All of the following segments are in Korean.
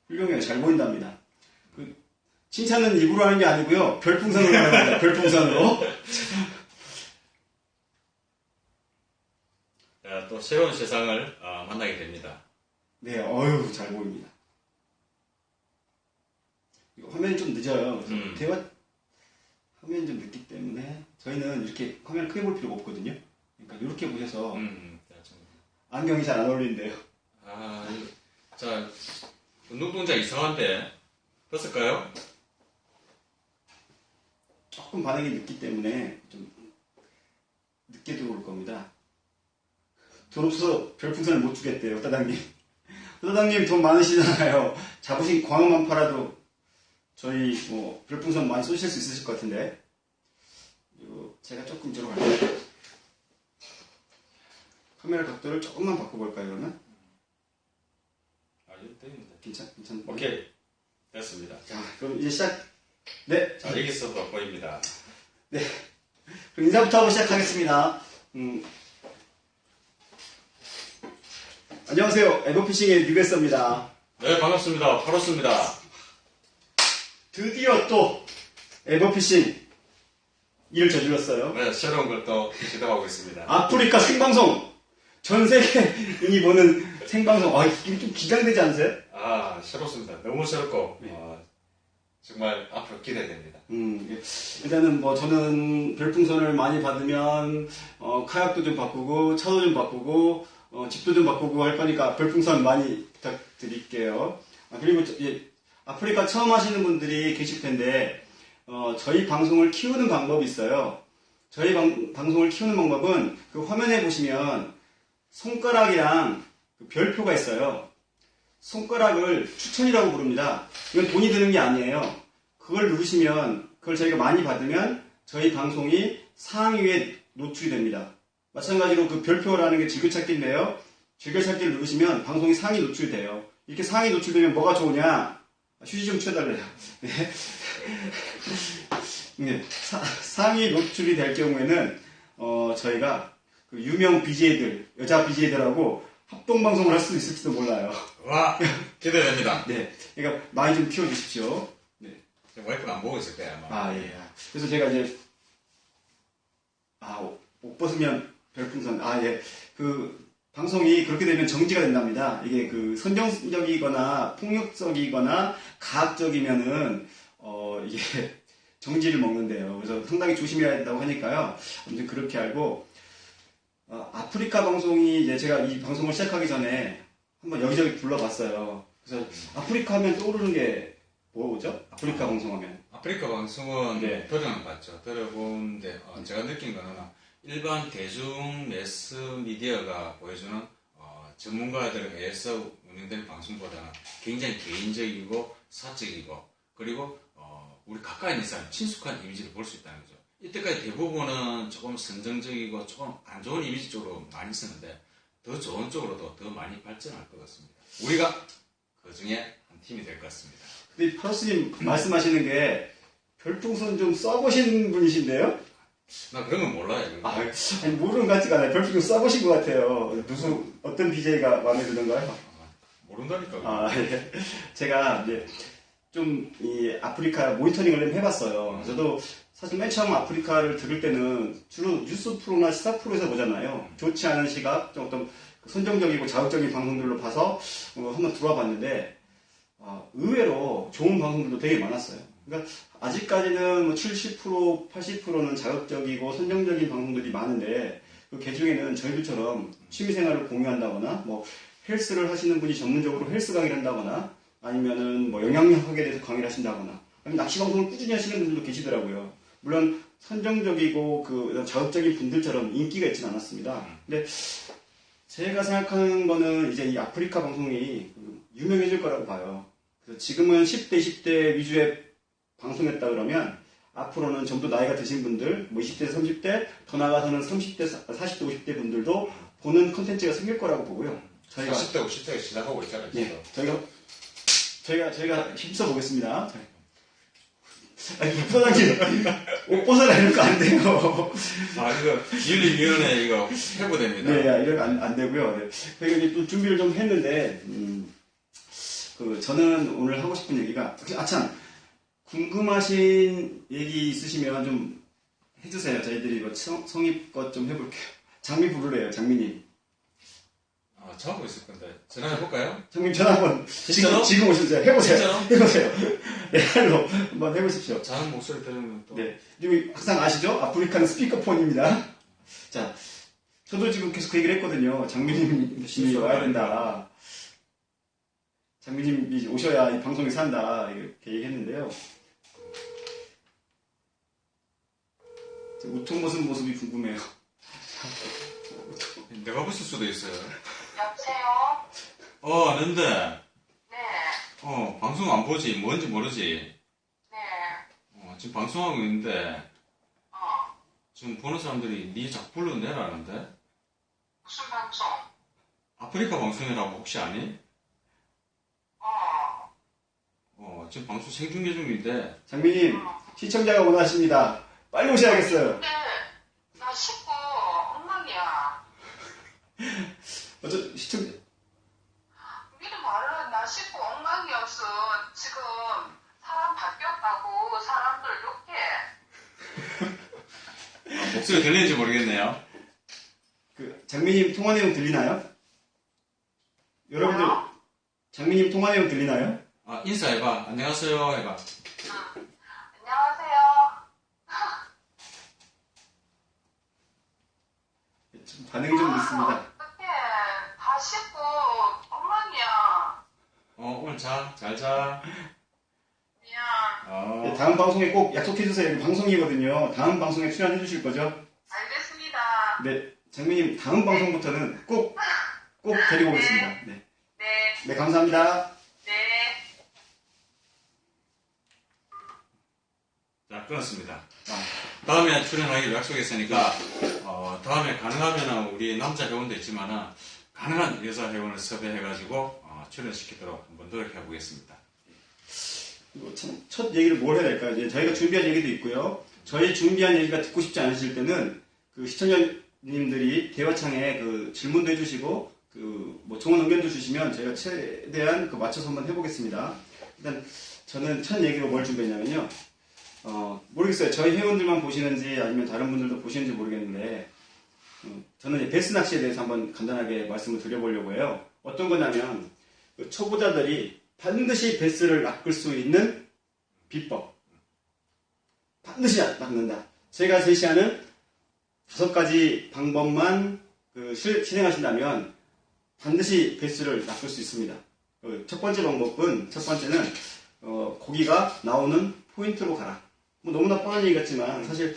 훌륭해요. 잘 보인답니다. 그 칭찬은 입으로 하는 게 아니고요. 별풍선으로 하는 겁니다. 별풍선으로. 또 새로운 세상을 만나게 됩니다. 네, 어휴, 잘 보입니다. 이거 화면이 좀 늦어요. 그래서 대화 화면이 좀 늦기 때문에 저희는 이렇게 화면을 크게 볼 필요가 없거든요. 그러니까 이렇게 보셔서 안경이 잘 안 어울리는데요. 자, 눈동자 이상한데 벗을까요? 조금 반응이 늦기 때문에 좀 늦게 들어올 겁니다. 돈 없어서 별풍선을 못 주겠대요, 사장님. 사장님 돈 많으시잖아요. 잡으신 광어만 팔아도 저희 뭐 별풍선 많이 쏘실 수 있으실 것 같은데. 제가 조금 들어갈게요. 카메라 각도를 조금만 바꿔볼까요, 그러면? 이거 됩니다. 괜찮. 오케이. 됐습니다. 자, 그럼 이제 시작. 네. 자, 여기서도 보입니다. 네. 그럼 인사부터 하고 시작하겠습니다. 안녕하세요. 에버피싱의 뉴베스입니다. 네, 반갑습니다. 파로스입니다. 드디어 또 에버피싱 일을 저질렀어요. 네, 새로운 걸 또 시도하고 있습니다. 아프리카 생방송! 전 세계인이 보는 생방송. 이게 좀 긴장되지 않으세요? 새롭습니다. 너무 새롭고, 정말 앞으로 기대됩니다. 일단은 뭐 저는 별풍선을 많이 받으면, 카약도 좀 바꾸고, 차도 좀 바꾸고, 집도 좀 바꾸고 할 거니까 별풍선 많이 부탁드릴게요. 그리고 아프리카 처음 하시는 분들이 계실 텐데, 저희 방송을 키우는 방법이 있어요. 저희 방송을 키우는 방법은 그 화면에 보시면 손가락이랑 그 별표가 있어요. 손가락을 추천이라고 부릅니다. 이건 돈이 드는 게 아니에요. 그걸 누르시면, 그걸 저희가 많이 받으면 저희 방송이 상위에 노출이 됩니다. 마찬가지로 그 별표라는 게 즐겨찾기인데요. 즐겨찾기를 누르시면 방송이 상위 노출이 돼요. 이렇게 상위 노출되면 뭐가 좋으냐? 휴지 좀 치워달래요. 네. 네. 상위 노출이 될 경우에는 저희가 그 유명 BJ들, 여자 BJ들하고 합동방송을 할 수도 있을지도 몰라요. 와, 기대됩니다. 네. 그러니까 많이 좀 키워주십시오. 네. 와이프가 안 보고 있을 거야, 아마. 예. 그래서 제가 이제, 옷 벗으면 별풍선, 예. 그, 방송이 그렇게 되면 정지가 된답니다. 이게 그 선정적이거나 폭력적이거나 가학적이면은, 이게 정지를 먹는데요. 그래서 상당히 조심해야 된다고 하니까요. 아무튼 그렇게 알고, 아프리카 방송이 이제 제가 이 방송을 시작하기 전에 한번 여기저기 불러봤어요. 그래서 아프리카 하면 떠오르는 게 뭐죠? 아프리카 방송하면. 아프리카 방송은 네. 들어는 봤죠. 들어보는데 제가 느낀 거는 일반 대중 매스 미디어가 보여주는 전문가들에 의해서 운영되는 방송보다는 굉장히 개인적이고 사적이고 그리고 우리 가까이 있는 사람 친숙한 이미지를 볼 수 있다는 거죠. 이때까지 대부분은 조금 선정적이고 조금 안 좋은 이미지 쪽으로 많이 쓰는데 더 좋은 쪽으로도 더 많이 발전할 것 같습니다. 우리가 그 중에 한 팀이 될 것 같습니다. 근데 파로스님 말씀하시는 게 별풍선 좀 써보신 분이신데요? 나 그런 건 몰라요. 아니, 모르는 것 같지가 않아요. 별풍선 써보신 것 같아요. 어떤 BJ가 마음에 드는가요? 모른다니까. 예. 제가 이제 좀 이 아프리카 모니터링을 좀 해봤어요. 저도 사실 맨 처음 아프리카를 들을 때는 주로 뉴스 프로나 시사 프로에서 보잖아요. 좋지 않은 시각, 좀 어떤 선정적이고 자극적인 방송들로 봐서 한번 들어와 봤는데 의외로 좋은 방송들도 되게 많았어요. 그러니까 아직까지는 뭐 70%, 80%는 자극적이고 선정적인 방송들이 많은데 그 개중에는 저희들처럼 취미생활을 공유한다거나 뭐 헬스를 하시는 분이 전문적으로 헬스 강의를 한다거나 아니면은 뭐 영양학에 대해서 강의를 하신다거나 아니면 낚시 방송을 꾸준히 하시는 분들도 계시더라고요. 물론 선정적이고 그 자극적인 분들처럼 인기가 있지는 않았습니다. 근데 제가 생각하는 거는 이제 이 아프리카 방송이 유명해질 거라고 봐요. 그래서 지금은 10대, 20대 위주의 방송했다 그러면 앞으로는 좀 더 나이가 드신 분들, 뭐 20대, 30대, 더 나아가서는 30대, 40대, 50대 분들도 보는 컨텐츠가 생길 거라고 보고요. 저희가 40대, 50대가 시작하고 있잖아요. 네, 저희가 힘써 보겠습니다. 부사장님, 옷 벗어라 이러면 안 돼요. 이거 윤리위원회 이거 해부됩니다. 네, 이러면 안 되고요. 네. 저희가 이제 또 준비를 좀 했는데, 저는 오늘 하고 싶은 얘기가, 참, 궁금하신 얘기 있으시면 좀 해주세요. 저희들이 이거 성의껏 좀 해볼게요. 장미 부르래요, 장미님. 저하고 있을 건데. 전화해볼까요? 장미님 전화 한번, 진짜로? 지금 오시죠. 해보세요. 진짜로? 해보세요. 네, 할로 한번 해보십시오. 작은 목소리 들으면 또. 네. 그리고 항상 아시죠? 아프리카는 스피커폰입니다. 자, 저도 지금 계속 그 얘기를 했거든요. 장미님이 와야 된다. 장미님이 오셔야 이 방송이 산다. 이렇게 얘기했는데요. 우통 벗은 모습이 궁금해요. 내가 봤을 수도 있어요. 여보세요? 아는데. 네, 방송 안 보지. 뭔지 모르지. 네, 지금 방송하고 있는데, 어, 지금 보는 사람들이 네 자꾸 불러내라는데? 무슨 방송? 아프리카 방송이라고 혹시 아니? 지금 방송 생중계 중인데, 장미님, 시청자가 원하십니다. 빨리 오셔야겠어요. 근데, 나 식구 엉망이야. 시청자, 미리 말을 나 식구 엉망이어서 지금 사람 바뀌었다고 사람들 욕해. 목소리 들리는지 모르겠네요. 장미님 통화 내용 들리나요? 여러분들, 뭐요? 장미님 통화 내용 들리나요? 인사해봐. 안녕하세요. 해봐. 안녕하세요. 반응이 좀 있습니다. 어떡해. 다 식구 엉망이야. 오늘 잘 자. 미안. 네, 다음 방송에 꼭 약속해주세요. 여기 방송이거든요. 다음 방송에 출연해주실 거죠? 알겠습니다. 네, 장미님 다음 방송부터는 꼭 데리고 오겠습니다. 네, 네, 네 감사합니다. 네. 자, 끊었습니다. 아, 다음에 출연하기로 약속했으니까, 다음에 가능하면 우리 남자 회원도 있지만은, 가능한 여자 회원을 섭외해가지고, 출연시키도록 한번 노력해 보겠습니다. 이거 참, 첫 얘기를 뭘 해야 될까요? 이제 저희가 준비한 얘기도 있고요. 저희 준비한 얘기가 듣고 싶지 않으실 때는 그 시청자님들이 대화창에 그 질문도 해주시고 뭐 좋은 의견도 주시면 저희가 최대한 맞춰서 한번 해보겠습니다. 일단 저는 첫 얘기로 뭘 준비했냐면요. 모르겠어요. 저희 회원들만 보시는지 아니면 다른 분들도 보시는지 모르겠는데 저는 이제 베스 낚시에 대해서 한번 간단하게 말씀을 드려보려고 해요. 어떤 거냐면 그 초보자들이 반드시 베스를 낚을 수 있는 비법. 반드시 낚는다. 제가 제시하는 5가지 방법만 실행하신다면 반드시 베스를 낚을 수 있습니다. 첫 번째는 고기가 나오는 포인트로 가라. 뭐 너무나 뻔한 얘기 같지만 사실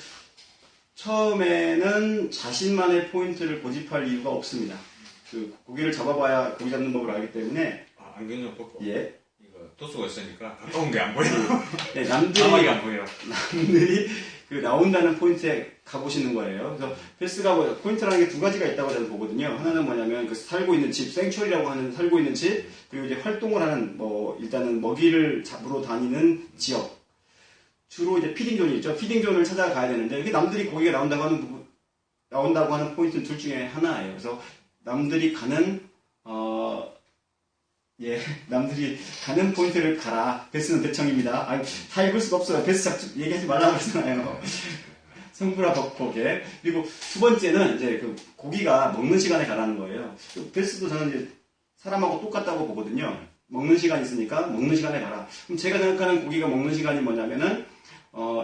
처음에는 자신만의 포인트를 고집할 이유가 없습니다. 고기를 잡아봐야 고기 잡는 법을 알기 때문에 안경 좀 벗고. 예. 이거 도수가 있으니까 가까운 게 안 보여. 네, 자막이 안 보여. 남들이 나온다는 포인트에 가보시는 거예요. 그래서 베스가 포인트라는 게 2가지가 있다고 저는 보거든요. 하나는 뭐냐면 살고 있는 집, 생츄리라고 하는 살고 있는 집, 그리고 이제 활동을 하는 일단은 먹이를 잡으러 다니는 지역. 주로 이제 피딩존이 있죠. 피딩존을 찾아가야 되는데 이게 남들이 고기가 나온다고 하는 포인트는 둘 중에 하나예요. 그래서 남들이 가는 남들이 가는 포인트를 가라. 베스는 대청입니다. 다 읽을 수가 없어요. 베스 얘기하지 말라고 그러잖아요. 성브라 벅벅에. 그리고 두 번째는 이제 고기가 먹는 시간에 가라는 거예요. 베스도 저는 이제 사람하고 똑같다고 보거든요. 먹는 시간이 있으니까 먹는 시간에 가라. 그럼 제가 생각하는 고기가 먹는 시간이 뭐냐면은,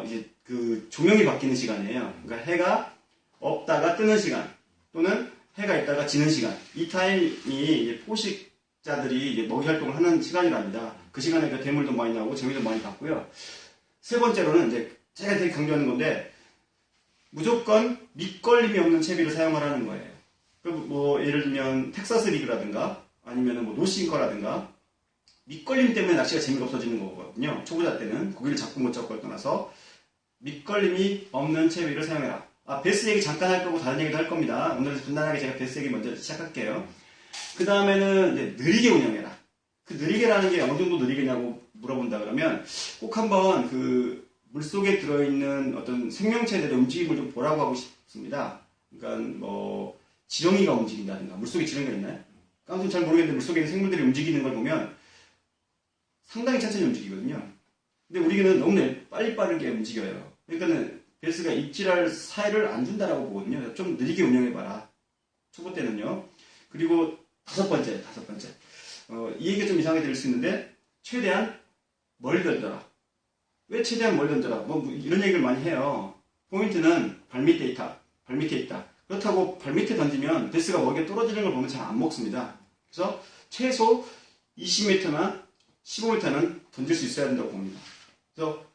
이제 조명이 바뀌는 시간이에요. 그러니까 해가 없다가 뜨는 시간, 또는 해가 있다가 지는 시간. 이 타임이 이제 포식자들이 이제 먹이 활동을 하는 시간이랍니다. 그 시간에 대물도 많이 나오고 재미도 많이 받고요. 세 번째로는 이제 제가 되게 강조하는 건데, 무조건 밑걸림이 없는 채비를 사용하라는 거예요. 예를 들면 텍사스 리그라든가 아니면 노싱커라든가 밑걸림 때문에 낚시가 재미가 없어지는 거거든요. 초보자 때는 고기를 잡고 못 잡고를 떠나서 밑걸림이 없는 채비를 사용해라. 베스 얘기 잠깐 할 거고 다른 얘기도 할 겁니다. 오늘은 간단하게 제가 베스 얘기 먼저 시작할게요. 그 다음에는 이제 느리게 운영해라. 그 느리게라는 게 어느 정도 느리게냐고 물어본다 그러면 꼭 한번 물속에 들어있는 어떤 생명체들의 움직임을 좀 보라고 하고 싶습니다. 그러니까 지렁이가 움직인다든가 물속에 지렁이가 있나요? 깜짝 잘 모르겠는데 물속에 있는 생물들이 움직이는 걸 보면 상당히 천천히 움직이거든요. 근데 우리는 너무 빠르게 움직여요. 그러니까는 베이스가 입질할 사이를 안 준다라고 보거든요. 좀 느리게 운영해봐라. 초보 때는요. 그리고 다섯 번째. 이 얘기가 좀 이상하게 들릴 수 있는데, 최대한 멀리 던져라. 왜 최대한 멀리 던져라? 뭐 이런 얘기를 많이 해요. 포인트는 발 밑에 있다. 그렇다고 발 밑에 던지면 베이스가 먹에 떨어지는 걸 보면 잘 안 먹습니다. 그래서 최소 20m나 15m는 던질 수 있어야 된다고 봅니다. 그래서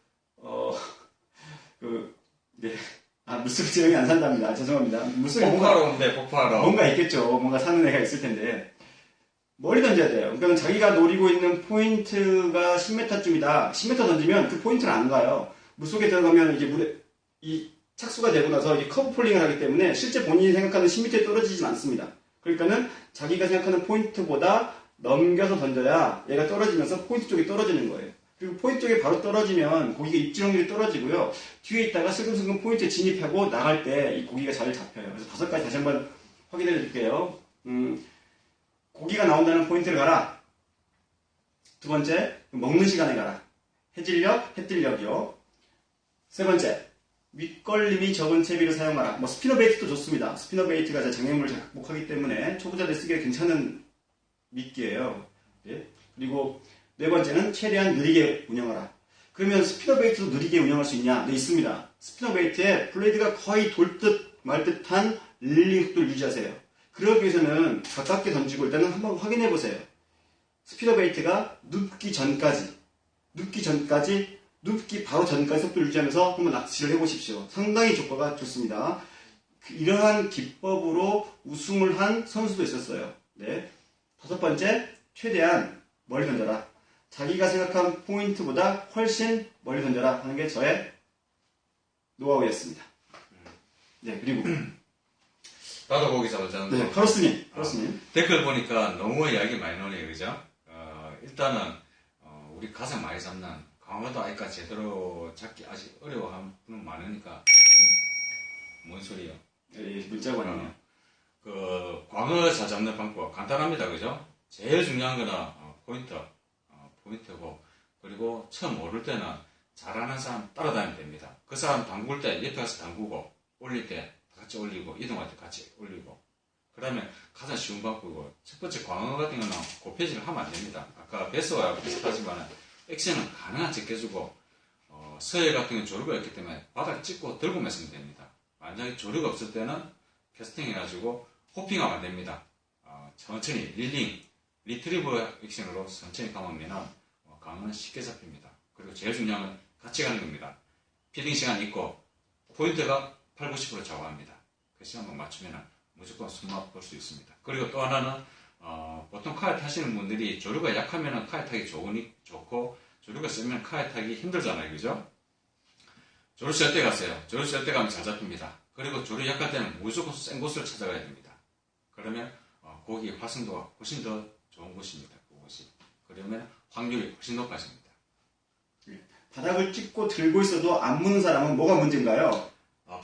물속에 지렁이 안 산답니다. 죄송합니다. 물속에 폭파하러. 뭔가 있겠죠. 뭔가 사는 애가 있을 텐데. 멀리 던져야 돼요. 그러니까 자기가 노리고 있는 포인트가 10m쯤이다. 10m 던지면 그 포인트는 안 가요. 물속에 들어가면 이게 이 착수가 되고 나서 이게 커브 폴링을 하기 때문에 실제 본인이 생각하는 10m에 떨어지진 않습니다. 그러니까는 자기가 생각하는 포인트보다 넘겨서 던져야 얘가 떨어지면서 포인트 쪽이 떨어지는 거예요. 그리고 포인트 쪽에 바로 떨어지면 고기가 입질 확률이 떨어지고요. 뒤에 있다가 슬금슬금 포인트에 진입하고 나갈 때 이 고기가 잘 잡혀요. 그래서 5가지 다시 한번 확인해 드릴게요. 고기가 나온다는 포인트를 가라. 두 번째, 먹는 시간에 가라. 해질녘, 해뜰녘이요. 세 번째, 윗걸림이 적은 채비를 사용하라. 뭐 스피너 베이트도 좋습니다. 스피너 베이트가 장애물을 잘 극복하기 때문에 초보자들 쓰기에 괜찮은 미끼예요. 예? 그리고 네 번째는 최대한 느리게 운영하라. 그러면 스피너 베이트도 느리게 운영할 수 있냐? 네, 있습니다. 스피너 베이트에 블레이드가 거의 돌 듯 말 듯한 릴링 속도를 유지하세요. 그러기 위해서는 가깝게 던지고 일단은 한번 확인해 보세요. 스피너 베이트가 눕기 바로 전까지 속도를 유지하면서 한번 낚시를 해보십시오. 상당히 효과가 좋습니다. 이러한 기법으로 우승을 한 선수도 있었어요. 네. 다섯 번째, 최대한 멀리 던져라. 자기가 생각한 포인트보다 훨씬 멀리 던져라 하는 게 저의 노하우였습니다. 네, 그리고 나도 고기 잡을 줄 아는 네, 카로스님. 댓글 보니까 너무 이야기 많이 나오네요, 그죠? 일단은 우리 가장 많이 잡는 강화도 아이가 제대로 잡기 아직 어려워하는 분은 많으니까 뭔 소리요? 예, 문자가 왔네요. 광어 잘 잡는 방법 간단합니다, 그죠? 제일 중요한 거는 포인트고, 그리고 처음 오를 때는 잘하는 사람 따라다니면 됩니다. 그 사람 담글 때 옆에 가서 담그고, 올릴 때 같이 올리고, 이동할 때 같이 올리고, 그 다음에 가장 쉬운 방법이고, 첫 번째 광어 같은 경우는 고패질을 하면 안 됩니다. 아까 베스와 비슷하지만 액션은 가능한 제껴주고, 서해 같은 경우는 조류가 있기 때문에 바닥 찍고 들고 mes으면 됩니다. 만약에 조류가 없을 때는 캐스팅 해가지고 호핑하면 안 됩니다. 천천히 리트리버 액션으로 천천히 감으면 강어는 쉽게 잡힙니다. 그리고 제일 중요한 건 같이 가는 겁니다. 피딩 시간 있고 포인트가 80, 90% 좌우합니다. 그 시간만 맞추면 무조건 손맛 볼 수 있습니다. 그리고 또 하나는 보통 카약 타시는 분들이 조류가 약하면 카약 타기 좋고 조류가 세면 카약 타기 힘들잖아요. 그죠? 조류 셀 때 가세요. 조류 셀 때 가면 잘 잡힙니다. 그리고 조류 약할 때는 무조건 센 곳을 찾아가야 됩니다. 그러면 고기 활성도가 훨씬 더 좋은 곳입니다. 그곳이. 그러면 확률이 훨씬 높아집니다. 바닥을 찍고 들고 있어도 안 무는 사람은 뭐가 문제인가요?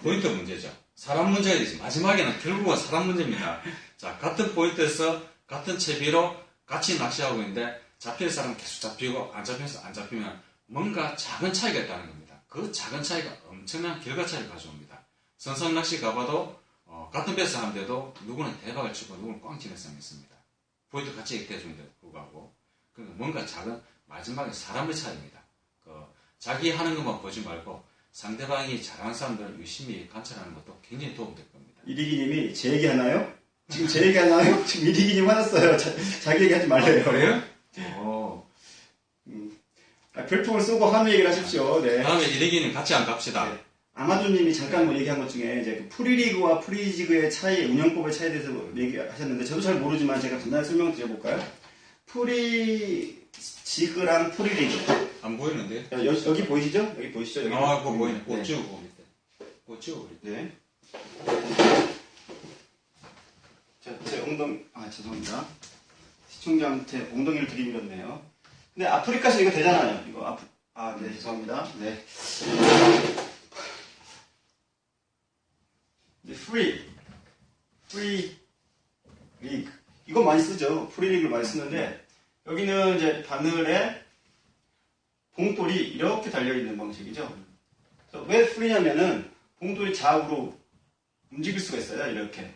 포인트 문제죠. 사람 문제가 있지. 마지막에는 결국은 사람 문제입니다. 자, 같은 포인트에서 같은 채비로 같이 낚시하고 있는데 잡힐 사람 계속 잡히고 안 잡혀서 안 잡히면 뭔가 작은 차이가 있다는 겁니다. 그 작은 차이가 엄청난 결과 차이를 가져옵니다. 선상 낚시 가봐도 같은 배스 하는데도 누구는 대박을 치고 누구는 꽝 치는 사람이 있습니다. 포인트 같이 익혀주는데 불구하고 그러니까 뭔가 작은 마지막에 사람의 차이입니다. 자기 하는 것만 보지 말고 상대방이 잘하는 사람들을 유심히 관찰하는 것도 굉장히 도움될 겁니다. 이리기님이 제 얘기 하나요? 지금 제 얘기 하나요? 지금 이리기님 화났어요. 자기 얘기 하지 말래요. 그래요? 별풍을 쏘고 한우 얘기를 하십시오. 네. 다음에 이리기님 같이 안 갑시다. 네. 아마존님이 잠깐 뭐 얘기한 것 중에 이제 그 프리리그와 프리지그의 차이, 운영법의 차이에 대해서 얘기하셨는데 저도 잘 모르지만 제가 간단히 설명을 드려볼까요? 프리지그랑 프리리그. 안 보이는데? 여기 보이시죠? 여기 보이시죠? 여기 그거 보이네. 네. 꽃 지우고 밑에. 꽃 지우고 밑에. 네. 제 엉덩이, 죄송합니다. 시청자한테 엉덩이를 들이밀었네요. 근데 아프리카에서 이거 되잖아요. 이거 네, 죄송합니다. 네. 프리 리그. 이거 많이 쓰죠. 프리 리그를 많이 쓰는데, 여기는 이제 바늘에 봉돌이 이렇게 달려있는 방식이죠. 그래서 왜 풀이냐면은 봉돌이 좌우로 움직일 수가 있어요. 이렇게.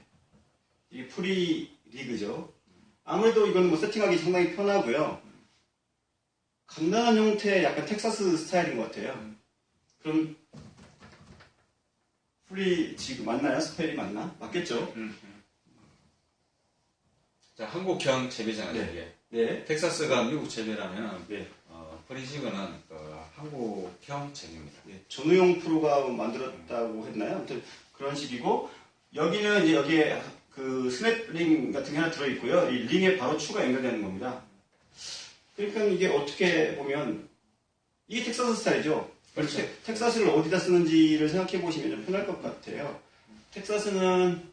이게 프리 리그죠. 아무래도 이건 뭐 세팅하기 상당히 편하고요. 간단한 형태의 약간 텍사스 스타일인 것 같아요. 그럼 프리 지금 맞나요? 스펠이 맞나? 맞겠죠? 자, 한국형 채비잖아요, 네. 이게. 네. 텍사스가 미국 채비라면, 네. 프리지그는 한국형 채비입니다. 예, 전우용 프로가 만들었다고 했나요? 아무튼 그런 식이고 여기는 이제 여기에 그 스냅링 같은 게 하나 들어있고요. 이 링에 바로 추가 연결되는 겁니다. 그러니까 이게 어떻게 보면 이게 텍사스 스타일이죠. 그렇죠. 텍사스를 어디다 쓰는지를 생각해 보시면 좀 편할 것 같아요. 텍사스는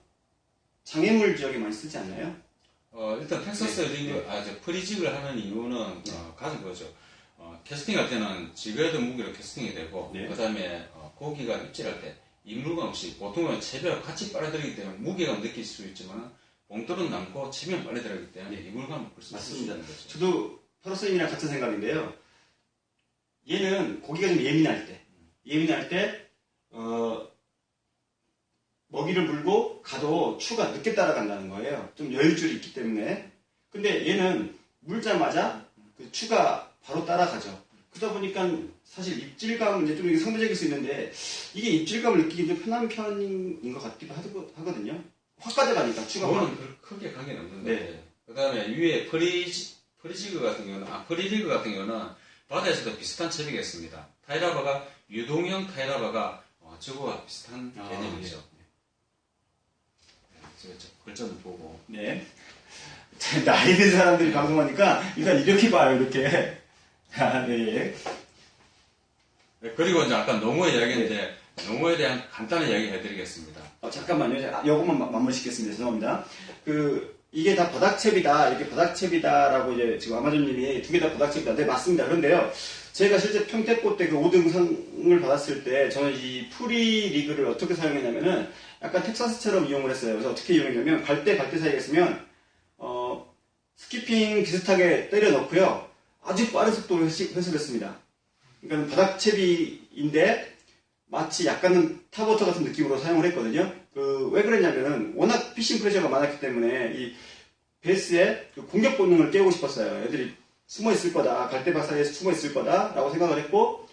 장애물 지역에 많이 쓰지 않나요? 일단 텍사스 링, 프리직을 하는 이유는 가장 그거죠. 캐스팅할 때는 지그헤드 무기로 캐스팅이 되고, 네. 그 다음에 고기가 입질할 때 이물감 없이 보통은 채비와 같이 빨아들이기 때문에 무게감 느낄 수 있지만 봉돌은 남고 채비는 빨아들이기 때문에 이물감을 벌써 쓸 수 있다는 거죠. 저도 파로스님이랑 같은 생각인데요. 얘는 고기가 좀 예민할 때 먹이를 물고 가도 추가 늦게 따라간다는 거예요. 좀 여유줄이 있기 때문에. 근데 얘는 물자마자 그 추가 바로 따라가죠. 그러다 보니까 사실 입질감은 이제 좀 이게 상대적일 수 있는데 이게 입질감을 느끼기 좀 편한 편인 것 같기도 하거든요. 확 가져가니까 추가가. 그거는 크게 관계는 없는데. 네. 그 다음에 위에 프리지그 같은 경우는, 프리리그 같은 경우는 바다에서도 비슷한 채비가 있습니다. 타이라바가, 유동형 타이라바가 저거와 비슷한 개념이죠. 제가 글자도 보고. 네. 나이 든 사람들이 방송하니까 일단 이렇게 봐요, 이렇게. 아, 네. 네, 그리고 이제 아까 농어의 이야기인데, 농어에 대한 간단한 이야기 해드리겠습니다. 잠깐만요. 요것만 마무리 짓겠습니다. 죄송합니다. 이게 다 바닥채비다. 이렇게 바닥채비다라고 이제 지금 아마존님이 두 개 다 바닥채비다. 네, 맞습니다. 그런데요. 제가 실제 평택고 때 그 5등상을 받았을 때 저는 이 프리 리그를 어떻게 사용했냐면은 약간 텍사스처럼 이용을 했어요. 그래서 어떻게 이용했냐면 갈대 사이에 있으면 스키핑 비슷하게 때려 넣고요. 아주 빠른 속도로 회수했습니다. 그러니까 바닥채비인데 마치 약간은 탑워터 같은 느낌으로 사용을 했거든요. 왜 그랬냐면은 워낙 피싱 프레셔가 많았기 때문에 이 베이스에 그 공격 본능을 깨우고 싶었어요. 애들이 숨어 있을 거다. 갈대밭 사이에서 숨어 있을 거다. 라고 생각을 했고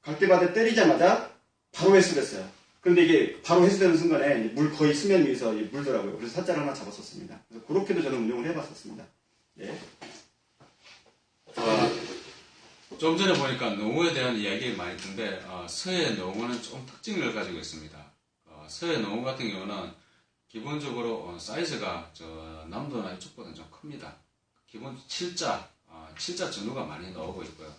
갈대밭에 때리자마자 바로 회수를 했어요. 그런데 이게 바로 회수되는 순간에 물 거의 수면 위에서 물더라고요. 그래서 사자를 하나 잡았었습니다. 그래서 그렇게도 저는 운영을 해봤었습니다. 네. 좀 전에 보니까 농어에 대한 이야기 많이 듣는데 서해 농어는 좀 특징을 가지고 있습니다. 서해 농어 같은 경우는 기본적으로 사이즈가 남도나 이쪽보다는 좀 큽니다. 기본 7자 전후가 많이 나오고 있고요.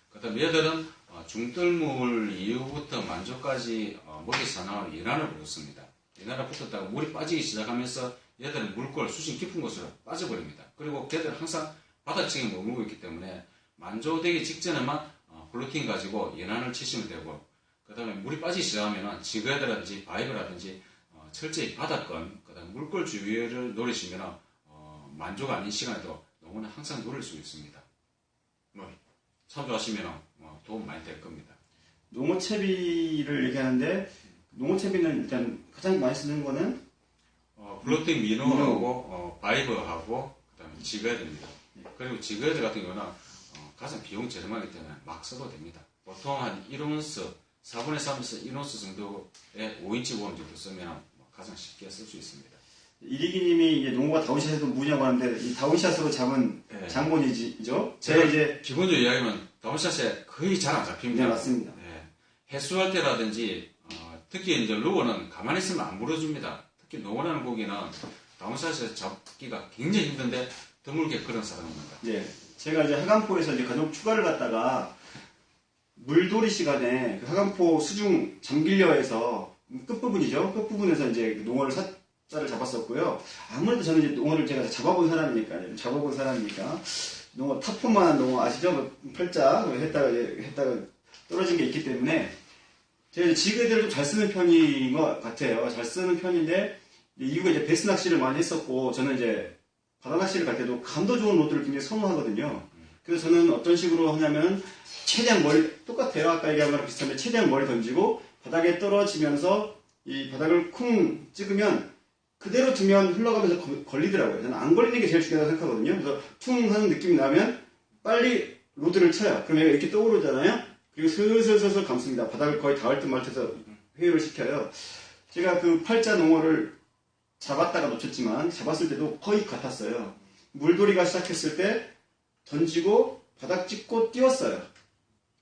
그 다음에 얘들은 중떨물 이후부터 만조까지 먹이 산화로 연안을 붙습니다. 연안을 붙었다가 물이 빠지기 시작하면서 얘들은 물골 수심 깊은 곳으로 빠져버립니다. 그리고 걔들은 항상 바닥층에 머물고 있기 때문에 만조되기 직전에만 블루팅 가지고 연안을 치시면 되고 그 다음에 물이 빠지기 시작하면 지그헤드라든지 바이브라든지 철저히 바닥권 그 다음에 물골 주위를 노리시면 만조가 아닌 시간에도 농어는 항상 노릴 수 있습니다. 참조하시면 도움 많이 될 겁니다. 농어채비를 얘기하는데 농어채비는 일단 가장 많이 쓰는 거는 블루팅 미노하고 바이브하고 그 다음에 지그헤드입니다. 그리고 지그헤드 같은 경우는 가장 비용 저렴하기 때문에 막 써도 됩니다. 보통 한 1온스 4분의 3에서 1온스 정도의 5인치 보험 정도 쓰면 가장 쉽게 쓸 수 있습니다. 이리기님이 이제 농어가 다운샷에도 무냐고 하는데 이 다운샷으로 잡은 네. 장본이죠. 제가 이제 기본적으로 이야기하면 다운샷에 거의 잘 안 잡힙니다. 네, 맞습니다. 네. 해수할 때라든지 특히 이제 루어는 가만히 있으면 안 물어줍니다. 특히 농어라는 고기는 다운샷에 잡기가 굉장히 힘든데 드물게 그런 사람입니다. 네, 제가 이제 하간포에서 이제 가족 추가를 갔다가 물돌이 시간에 그 하간포 수중 잠길려 해서 끝부분이죠. 끝부분에서 이제 그 농어를 사자를 잡았었고요. 아무래도 저는 이제 농어를 제가 잡아본 사람이니까 농어 타폰만한 농어 아시죠? 팔자 했다가 떨어진 게 있기 때문에 제가 지그헤드를 좀 잘 쓰는 편인 것 같아요. 잘 쓰는 편인데 이후에 이제 베스 낚시를 많이 했었고 저는 이제 바다 낚시를 갈 때도 감도 좋은 로드를 굉장히 선호하거든요. 그래서 저는 어떤 식으로 하냐면 최대한 멀리 똑같아요. 아까 얘기한 거랑 비슷한데 최대한 멀리 던지고 바닥에 떨어지면서 이 바닥을 쿵 찍으면 그대로 두면 흘러가면서 걸리더라고요. 저는 안 걸리는 게 제일 중요하다고 생각하거든요. 그래서 퉁 하는 느낌이 나면 빨리 로드를 쳐요. 그러면 이렇게 떠오르잖아요. 그리고 슬슬슬슬 감습니다. 바닥을 거의 닿을 듯 말 듯해서 회유를 시켜요. 제가 그 팔자 농어를 잡았다가 놓쳤지만 잡았을 때도 거의 같았어요. 물돌이가 시작했을 때 던지고 바닥 찍고 띄웠어요.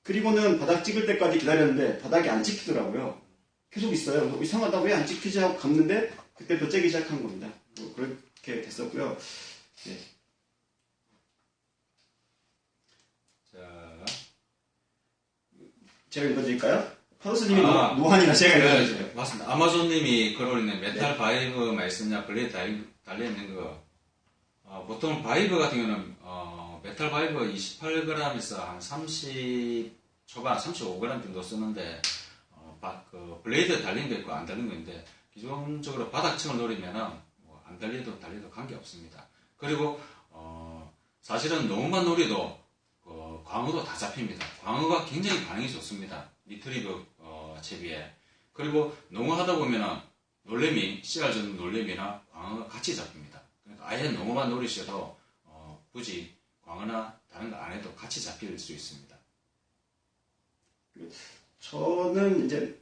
그리고는 바닥 찍을 때까지 기다렸는데 바닥이 안 찍히더라고요. 계속 있어요. 이상하다 왜 안 찍히지 하고 감는데 그때 또 째기 시작한 겁니다. 그렇게 됐었고요. 네. 자, 제가 읽어드릴까요? 파우스님이 노안이나 제가 읽어드릴게요. 맞습니다. 아마존님이 글 올리는 메탈 바이브만 있었냐, 블레이드 달려있는 거. 보통 바이브 같은 경우는, 메탈 바이브 28g에서 한 30 초반, 35g 정도 쓰는데, 그 블레이드 달린 거 있고 안 달린 거 있는데, 기본적으로 바닥층을 노리면은, 안 달려도 달려도 관계없습니다. 그리고, 사실은 너무만 노려도, 광어도 다 잡힙니다. 광어가 굉장히 반응이 좋습니다. 리트리브 채비에. 그리고 농어하다 보면은 놀래미, 씨알 젖는 놀래미나 광어가 같이 잡힙니다. 그러니까 아예 농어만 노리셔도 굳이 광어나 다른 거 안 해도 같이 잡힐 수 있습니다. 저는 이제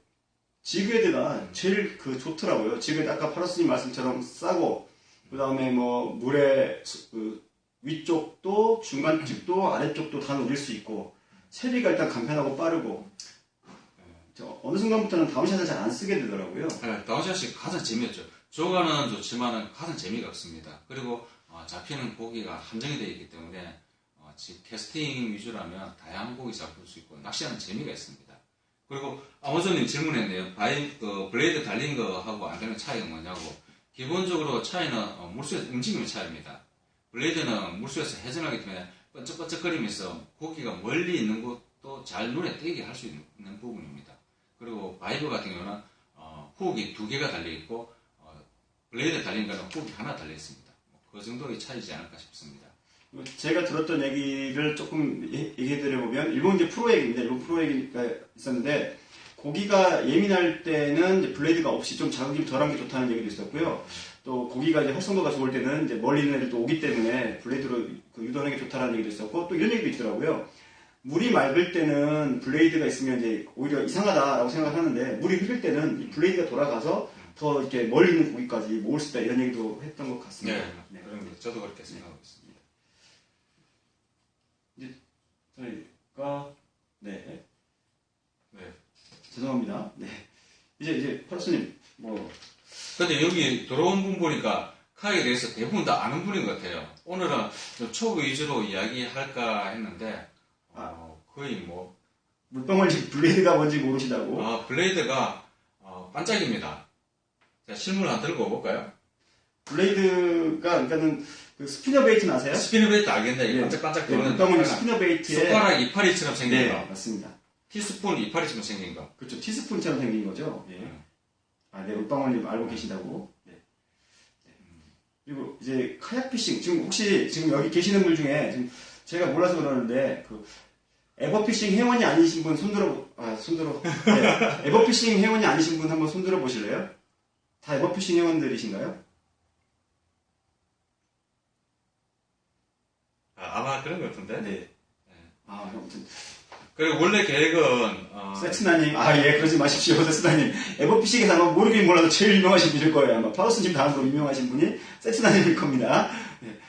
지그헤드가 제일 좋더라고요. 지그헤드 아까 파라스님 말씀처럼 싸고 그 다음에 뭐 물에 위쪽도 중간쪽도 아래쪽도 다 노릴 수 있고 세비가 일단 간편하고 빠르고 어느 순간부터는 다운샷을 잘 안 쓰게 되더라고요. 네, 다운샷이 가장 재미없죠. 조가는 좋지만 가장 재미가 없습니다. 그리고 잡히는 고기가 한정이 되어 있기 때문에 즉 캐스팅 위주라면 다양한 고기 잡을 수 있고 낚시하는 재미가 있습니다. 그리고 아마존님 질문했네요. 블레이드 달린 거하고 안 달린 차이가 뭐냐고. 기본적으로 차이는 물속에서 움직임의 차이입니다. 블레이드는 물속에서 회전하기 때문에 번쩍번쩍거리면서 고기가 멀리 있는 것도 잘 눈에 띄게 할 수 있는 부분입니다. 그리고 바이브 같은 경우는 훅이 2개가 달려있고 블레이드 달린 거는 훅이 하나 달려있습니다. 그 정도의 차이지 않을까 싶습니다. 제가 들었던 얘기를 조금 얘기해드려보면 일본 이제 프로 얘기입니다. 일본 프로 얘기가 있었는데 고기가 예민할 때는 이제 블레이드가 없이 좀 자극이 덜한 게 좋다는 얘기도 있었고요. 또 고기가 이제 활성도가 좋을 때는 이제 멀리 있는 애들도 오기 때문에 블레이드로 유도하는 게 좋다는 얘기도 있었고 또 이런 얘기도 있더라고요. 물이 맑을 때는 블레이드가 있으면 이제 오히려 이상하다라고 생각을 하는데 물이 흐릴 때는 이 블레이드가 돌아가서 더 이렇게 멀리 있는 고기까지 모을 수 있다 이런 얘기도 했던 것 같습니다. 네, 저도 그렇게 생각하고 있습니다. 이제 저희가 죄송합니다. 네. 이제 파라스님 근데 여기 들어온 분 보니까 카약에 대해서 대부분 다 아는 분인 것 같아요. 오늘은 좀 초보 위주로 이야기할까 했는데 거의 물방울 블레이드가 뭔지 모르시다고? 블레이드가 반짝입니다. 자, 실물 하나 들고 볼까요? 블레이드가 그러니까는 그 스피너 베이트는 아세요? 스피너 베이트 알겠네. 반짝반짝 도는 물방울 스피너 베이트에 손가락 이파리처럼 생긴 네, 거. 맞습니다. 티스푼 이파리처럼 생긴 거. 그렇죠. 티스푼처럼 생긴 거죠. 예. 네, 물방울님 알고 계신다고. 네. 그리고 이제 카약 피싱 지금 여기 계시는 분 중에 지금 제가 몰라서 그러는데 에버피싱 회원이 아니신 분 네. 에버피싱 회원이 아니신 분 한번 손들어 보실래요? 다 에버피싱 회원들이신가요? 아마 그런 것 같은데. 네. 아무튼 그리고 원래 계획은 세츠나님, 예, 그러지 마십시오, 세츠나님. 에버피싱에서 아마 모르긴 몰라도 제일 유명하신 분일 거예요. 아마 파우스님 다음으로 유명하신 분이 세츠나님일 겁니다. 네.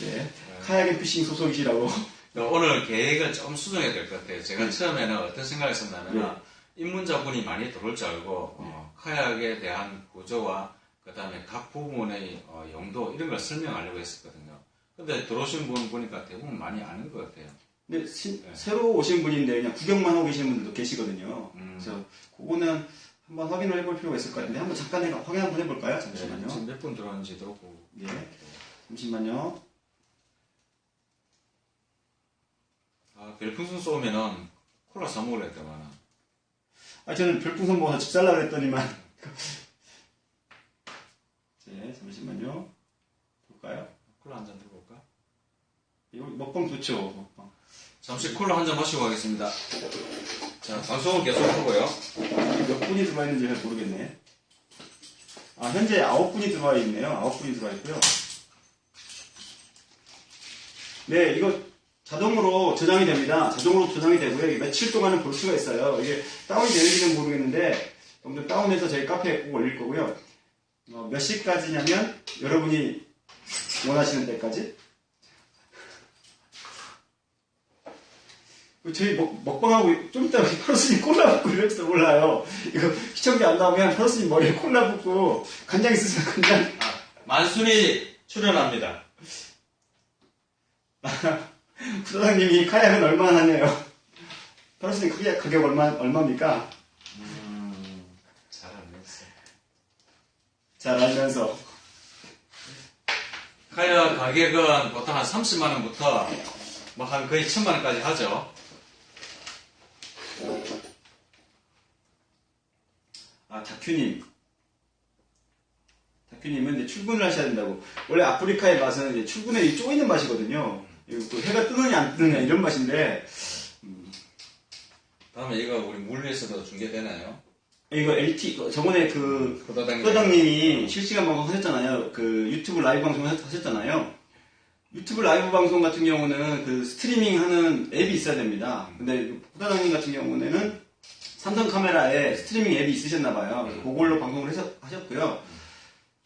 네. 카야겐 피싱 소속이시라고. 오늘 계획을 좀 수정해야 될 것 같아요. 제가 처음에는 어떤 생각을 했었냐면 입문자분이 많이 들어올 줄 알고 카약에 대한 구조와 그 다음에 각 부분의 용도 이런 걸 설명하려고 했었거든요. 근데 들어오신 분 보니까 대부분 많이 아는 것 같아요. 근데 새로 오신 분인데 그냥 구경만 하고 계시는 분들도 계시거든요. 그래서 그거는 한번 확인을 해볼 필요가 있을 것 같은데 한번 잠깐 확인 한번 해볼까요? 잠시만요. 지금 몇 분 들어왔는지도 보고. 예. 잠시만요. 별풍선 쏘면은 콜라 사 먹으려 했더만. 저는 별풍선 먹어서 집 살라 그랬더니만. 네, 잠시만요. 볼까요? 먹방 좋죠. 먹방. 잠시 콜라 한 잔 마시고 가겠습니다. 자, 방송을 계속 하고요. 몇 분이 들어와 있는지 잘 모르겠네. 아, 현재 9분이 들어와 있네요. 9분이 들어와 있고요. 네, 이거 자동으로 저장이 됩니다. 자동으로 저장이 되고요. 이게 며칠 동안은 볼 수가 있어요. 이게 다운이 되는지는 모르겠는데, 여러분들 다운해서 저희 카페에 꼭 올릴 거고요. 몇 시까지냐면, 여러분이 원하시는 때까지. 저희 먹방하고 좀 이따 파로스님 콜라 붓고 이럴지도 몰라요. 이거 시청자 안 나오면 파로스님 머리에 콜라 붓고 간장 있으시면 간장. 만순이 출연합니다. 부사장님이 카약은 얼마나 하네요. 파로스님 가격 얼마입니까? 잘 알겠어요. 잘 알면서. 카약 가격은 보통 한 30만원부터 뭐 한 거의 1000만원까지 하죠. 아, 다큐님은 이제 출근을 하셔야 된다고. 원래 아프리카의 맛은 이제 출근에 쪼이는 맛이거든요. 이거 또 해가 뜨느냐 안 뜨느냐 이런 맛인데, 다음에 이거 우리 물리에서도 중계되나요? 이거 저번에 부사장님이 실시간 방송 하셨잖아요. 그 유튜브 라이브 방송 하셨잖아요. 유튜브 라이브 방송 같은 경우는 그 스트리밍 하는 앱이 있어야 됩니다. 근데 부사장님 같은 경우는 삼성 카메라에 스트리밍 앱이 있으셨나봐요. 그걸로 방송을 하셨고요.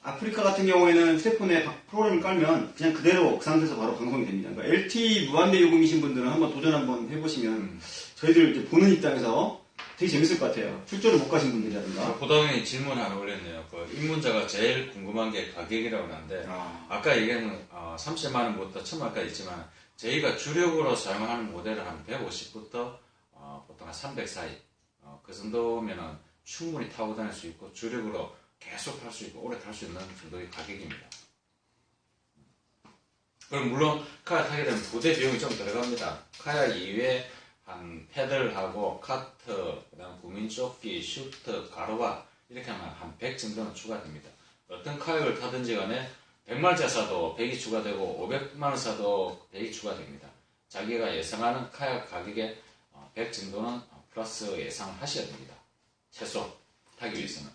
아프리카 같은 경우에는 휴대폰에 프로그램을 깔면 그냥 그대로 그 상태에서 바로 방송이 됩니다. 그러니까 LTE 무한대 요금이신 분들은 한번 도전 한번 해보시면 저희들 이제 보는 입장에서 되게 재밌을 것 같아요. 출전을 못 가신 분들이라든가. 보다니 질문 하나 올렸네요. 그 입문자가 제일 궁금한 게 가격이라고 하는데 아까 얘기한 30만원부터 1000만원까지 있지만 저희가 주력으로 사용하는 모델은 한 150부터 보통 한 300 사이 그 정도면은 충분히 타고 다닐 수 있고 주력으로 계속 탈 수 있고 오래 탈 수 있는 정도의 가격입니다. 그럼 물론 카약 타게 되면 부대 비용이 좀 들어갑니다. 카약 이외에 한 패들하고 카트, 그다음 구민조끼, 슈트, 가로바 이렇게 하면 한 100 정도는 추가됩니다. 어떤 카약을 타든지 간에 100만원짜리 사도 100이 추가되고 500만원 사도 100이 추가됩니다. 자기가 예상하는 카약 가격에 100 정도는 플러스 예상을 하셔야 됩니다. 최소 타기 위해서는.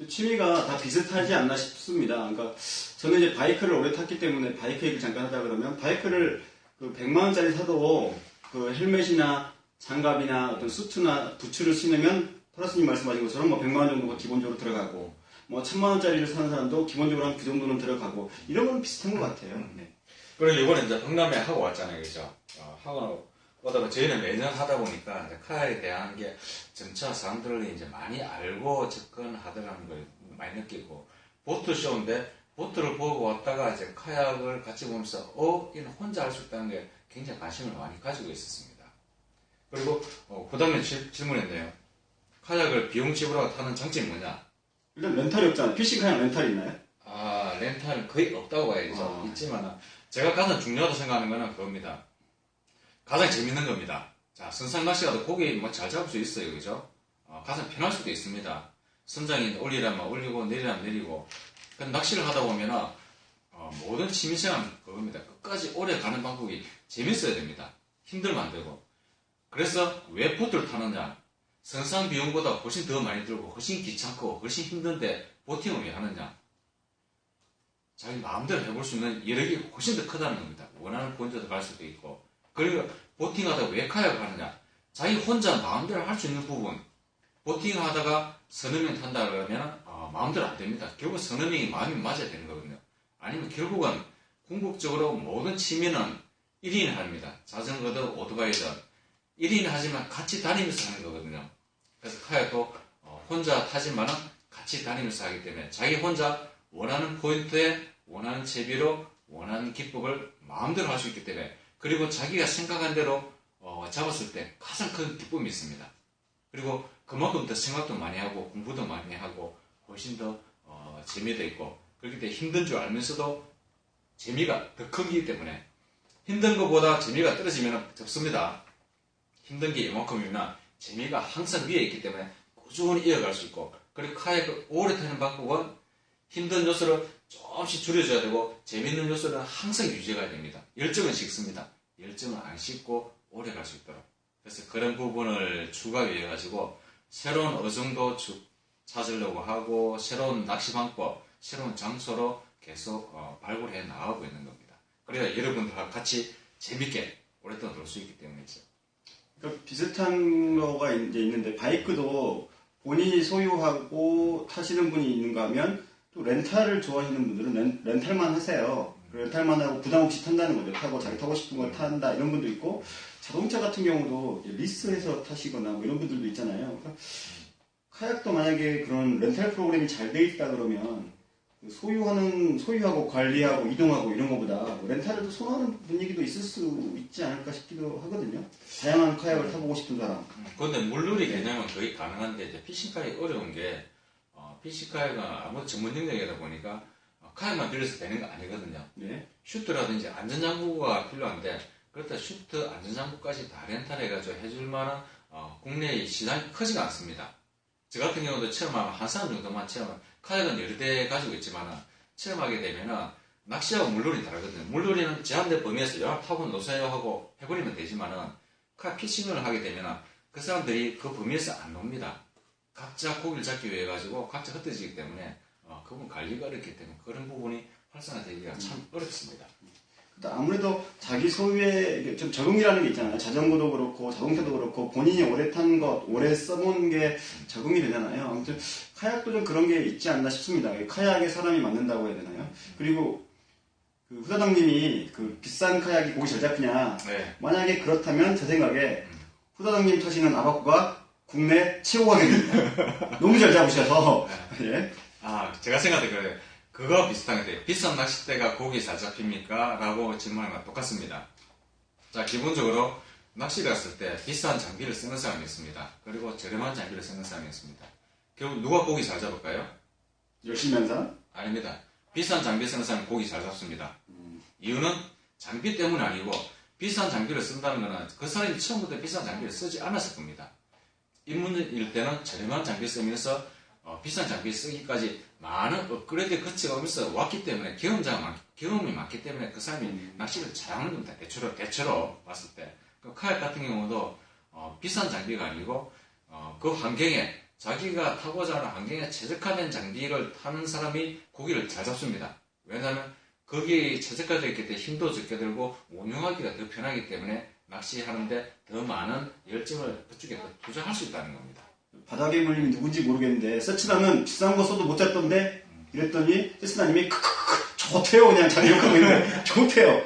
취미가 다 비슷하지 않나 싶습니다. 그러니까 저는 이제 바이크를 오래 탔기 때문에 바이크 얘기를 잠깐 하다 그러면 바이크를 그 100만원짜리 사도 그 헬멧이나 장갑이나 어떤 수트나 부츠를 신으면 파라스님 말씀하신 것처럼 뭐 100만원 정도가 기본적으로 들어가고 뭐 1000만원짜리를 사는 사람도 기본적으로 한 그 정도는 들어가고 이런 건 비슷한 것 같아요. 네. 그리고 이번에 이제 박람회 하고 왔잖아요. 그죠? 하고 오다가 저희는 매년 하다 보니까 이제 카약에 대한 게 점차 사람들이 이제 많이 알고 접근하더라는 걸 많이 느끼고 보트쇼인데 보트를 보고 왔다가 이제 카약을 같이 보면서 얘는 혼자 할 수 있다는 게 굉장히 관심을 많이 가지고 있었습니다. 그리고 부담에 질문했네요. 카약을 비용 지불하고 타는 장점이 뭐냐? 일단 렌탈이 없잖아요. 피싱 카약 렌탈이 있나요? 렌탈은 거의 없다고 봐야죠. 있지만 제가 가장 중요하다고 생각하는 거는 그겁니다. 가장 재밌는 겁니다. 자, 선상 낚시 가도 고기 뭐 잘 잡을 수 있어요. 그죠? 가장 편할 수도 있습니다. 선장이 올리라면 올리고 내리라면 내리고. 근데 낚시를 하다 보면은, 모든 취미생활은 그겁니다. 끝까지 오래 가는 방법이 재밌어야 됩니다. 힘들면 안 되고. 그래서 왜 보트를 타느냐? 선상 비용보다 훨씬 더 많이 들고, 훨씬 귀찮고, 훨씬 힘든데, 보팅을 왜 하느냐? 자기 마음대로 해볼 수 있는 여력이 훨씬 더 크다는 겁니다. 원하는 포인트도 갈 수도 있고. 그리고 보팅하다가 왜 카약을 하느냐? 자기 혼자 마음대로 할 수 있는 부분. 보팅하다가 서너 명 탄다 그러면 마음대로 안 됩니다. 결국 서너 명이 마음이 맞아야 되는 거거든요. 아니면 결국은 궁극적으로 모든 취미는 1인 합니다. 자전거든 오토바이든 1인 하지만 같이 다니면서 하는 거거든요. 그래서 카약도 혼자 타지만은 같이 다니면서 하기 때문에 자기 혼자 원하는 포인트에 원하는 채비로 원하는 기법을 마음대로 할 수 있기 때문에 그리고 자기가 생각한 대로 잡았을 때 가장 큰 기쁨이 있습니다. 그리고 그만큼 더 생각도 많이 하고 공부도 많이 하고 훨씬 더 재미도 있고 그렇기 때문에 힘든 줄 알면서도 재미가 더 크기 때문에 힘든 것보다 재미가 떨어지면 접습니다. 힘든 게 이만큼이면 재미가 항상 위에 있기 때문에 꾸준히 이어갈 수 있고 그리고 카약을 오래 타는 방법은 힘든 요소를 조금씩 줄여줘야 되고 재밌는 요소는 항상 유지해야 됩니다. 열정은 식습니다. 열정을 안 싣고 오래 갈 수 있도록. 그래서 그런 부분을 추가해 가지고 새로운 어종도 찾으려고 하고 새로운 낚시 방법, 새로운 장소로 계속 발굴해 나가고 있는 겁니다. 그래야 여러분들과 같이 재밌게 오랫동안 놀 수 있기 때문이죠. 그러니까 비슷한 거가 이제 있는데 바이크도 본인이 소유하고 타시는 분이 있는가 하면 또 렌탈을 좋아하시는 분들은 렌탈만 하세요. 렌탈만 하고 부담 없이 탄다는 거죠. 타고 자기 타고 싶은 걸 탄다 이런 분도 있고 자동차 같은 경우도 리스해서 타시거나 뭐 이런 분들도 있잖아요. 그러니까 카약도 만약에 그런 렌탈 프로그램이 잘 돼 있다 그러면 소유하고 관리하고 이동하고 이런 것보다 렌탈을 선호하는 분위기도 있을 수 있지 않을까 싶기도 하거든요. 다양한 카약을 타보고 싶은 사람. 그런데 물놀이 개념은 거의 가능한데 이제 피싱 카약이 어려운 게 피싱 카약은 아무래도 전문 영역이다 보니까 카약만 빌려서 되는 거 아니거든요. 네. 슈트라든지 안전장구가 필요한데 그렇다 슈트 안전장구까지 다 렌탈해가지고 해줄 만한 국내의 시장이 크지가 않습니다. 저 같은 경우도 체험하면 한 사람 정도만 체험하면 카약은 여러 대 가지고 있지만 체험하게 되면은 낚시하고 물놀이 다르거든요. 물놀이는 제한된 범위에서 야 타고 노세요 하고 해버리면 되지만은 카약 피싱을 하게 되면은 그 사람들이 그 범위에서 안 놉니다. 각자 고기를 잡기 위해 가지고 각자 흩어지기 때문에 그분 관리가 어렵기 때문에 그런 부분이 활성화되기가 참 어렵습니다. 아무래도 자기 소유의 좀 적응이라는 게 있잖아요. 자전거도 그렇고 자동차도 그렇고 본인이 오래 탄 것, 오래 써본 게 적응이 되잖아요. 아무튼 카약도 좀 그런 게 있지 않나 싶습니다. 카약에 사람이 맞는다고 해야 되나요? 그리고 그 후다닥님이 그 비싼 카약이 고기 잘 잡히냐? 네. 만약에 그렇다면 제 생각에 후다닥님 타시는 아바쿠가 국내 최고 가격입니다. 너무 잘 잡으셔서 예. 제가 생각할 때 그래요. 그거 비슷한 것 같아요. 비싼 낚싯대가 고기 잘 잡힙니까? 라고 질문하는 건 똑같습니다. 자, 기본적으로 낚시를 갔을 때 비싼 장비를 쓰는 사람이 있습니다. 그리고 저렴한 장비를 쓰는 사람이 있습니다. 결국 누가 고기 잘 잡을까요? 열심히 한 사람? 아닙니다. 비싼 장비 쓰는 사람이 고기 잘 잡습니다. 이유는 장비 때문이 아니고 비싼 장비를 쓴다는 것은 그 사람이 처음부터 비싼 장비를 쓰지 않았을 겁니다. 입문일 때는 저렴한 장비 쓰면서 비싼 장비 쓰기까지 많은 업그레이드 거치가 오면서 왔기 때문에 경험이 많기 때문에 그 사람이 낚시를 잘하는 겁니다. 대체로 봤을 때. 그 카약 같은 경우도 비싼 장비가 아니고 그 환경에 자기가 타고자 하는 환경에 최적화된 장비를 타는 사람이 고기를 잘 잡습니다. 왜냐하면 거기에 최적화되어 있기 때문에 힘도 적게 들고 운용하기가 더 편하기 때문에 낚시하는데 더 많은 열정을 그쪽에 더 투자할 수 있다는 겁니다. 바닥에 물림이 누군지 모르겠는데 세츠나는 비싼 거 써도 못 잡던데 이랬더니 세츠나님이 좋대요 그냥 자기 욕하고 있는데 좋대요.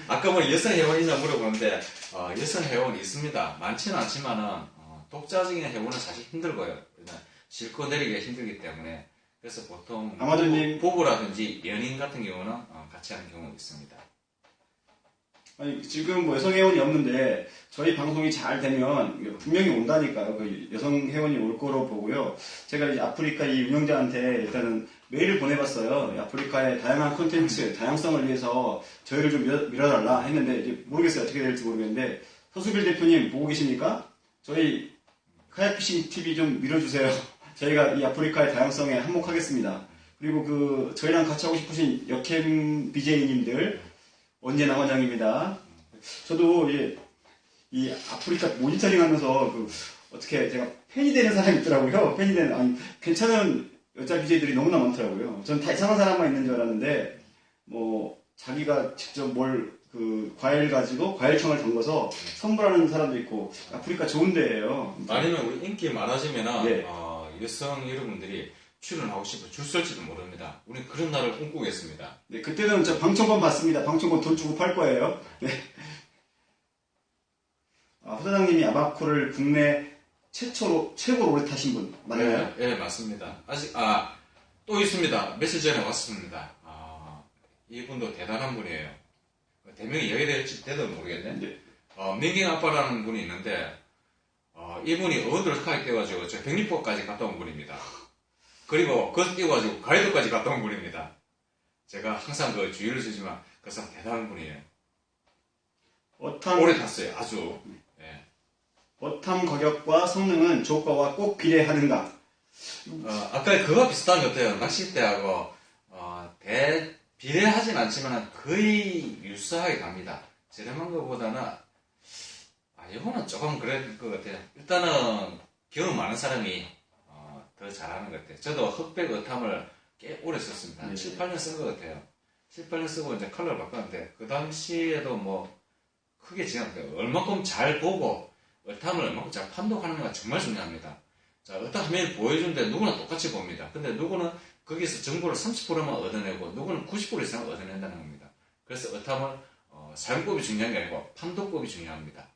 아까 뭐 여성 회원이냐 물어보는데 여성 회원이 있습니다. 많지는 않지만은 독자적인 회원은 사실 힘들고요. 싣고 내리기가 힘들기 때문에 그래서 보통 아마존님 부부라든지 연인 같은 경우는 같이 하는 경우가 있습니다. 아니 지금 뭐 여성 회원이 없는데 저희 방송이 잘 되면 분명히 온다니까요. 그 여성 회원이 올 거로 보고요. 제가 이제 아프리카 이 운영자한테 일단은 메일을 보내봤어요. 아프리카의 다양한 콘텐츠, 다양성을 위해서 저희를 좀 밀어달라 했는데 이제 모르겠어요. 어떻게 될지 모르겠는데 서수길 대표님 보고 계십니까? 저희 카약피싱 TV 좀 밀어주세요. 저희가 이 아프리카의 다양성에 한몫하겠습니다. 그리고 그 저희랑 같이 하고 싶으신 역캠 BJ님들 언제나 환영입니다. 저도 이 아프리카 모니터링 하면서 어떻게 제가 팬이 되는 사람이 있더라고요. 괜찮은 여자 BJ들이 너무나 많더라고요. 전 다 이상한 사람만 있는 줄 알았는데, 뭐, 자기가 직접 과일 가지고 과일청을 담궈서 선물하는 사람도 있고, 아프리카 좋은 데예요. 아니면 우리 인기 많아지면 네. 여성 여러분들이 출연하고 싶어 줄 설지도 모릅니다. 우리 그런 날을 꿈꾸겠습니다. 네, 그때는 저 방청권 받습니다. 방청권 돈 주고 팔 거예요. 네. 후사장님이 아바코를 국내 최고로 오래 타신 분 맞나요? 네, 맞습니다. 아직 또 있습니다. 며칠 전에 왔습니다. 이분도 대단한 분이에요. 대명이 여기 될지도 모르겠네. 네. 민경 아빠라는 분이 있는데 이분이 어디를 카약 떼가지고 저 백리포까지 갔다 온 분입니다. 그리고 그것 띄워가지고 가이드까지 갔다 온 분입니다. 제가 항상 그 주의를 주지만 그 사람 대단한 분이에요. 오래 탔어요. 아주. 예. 어탐 가격과 성능은 저가와 꼭 비례하는가? 아까 그거 비슷한 것 같아요. 낚싯대하고 비례하진 않지만 거의 유사하게 갑니다. 저렴한 것보다는 이거는 조금 그럴 것 같아요. 일단은 경험 많은 사람이 더 잘하는 것 같아요. 저도 흑백 어탐을 꽤 오래 썼습니다. 한 네. 7, 8년 쓴 것 같아요. 7, 8년 쓰고 이제 컬러를 바꿨는데 그 당시에도 뭐 크게 지났어요. 얼마큼 잘 보고 어탐을 얼마큼 잘 판독하는가 정말 중요합니다. 자, 어떤 화면을 보여주는데 누구나 똑같이 봅니다. 근데 누구는 거기서 정보를 30%만 얻어내고 누구는 90% 이상 얻어낸다는 겁니다. 그래서 어탐을 사용법이 중요한 게 아니고 판독법이 중요합니다.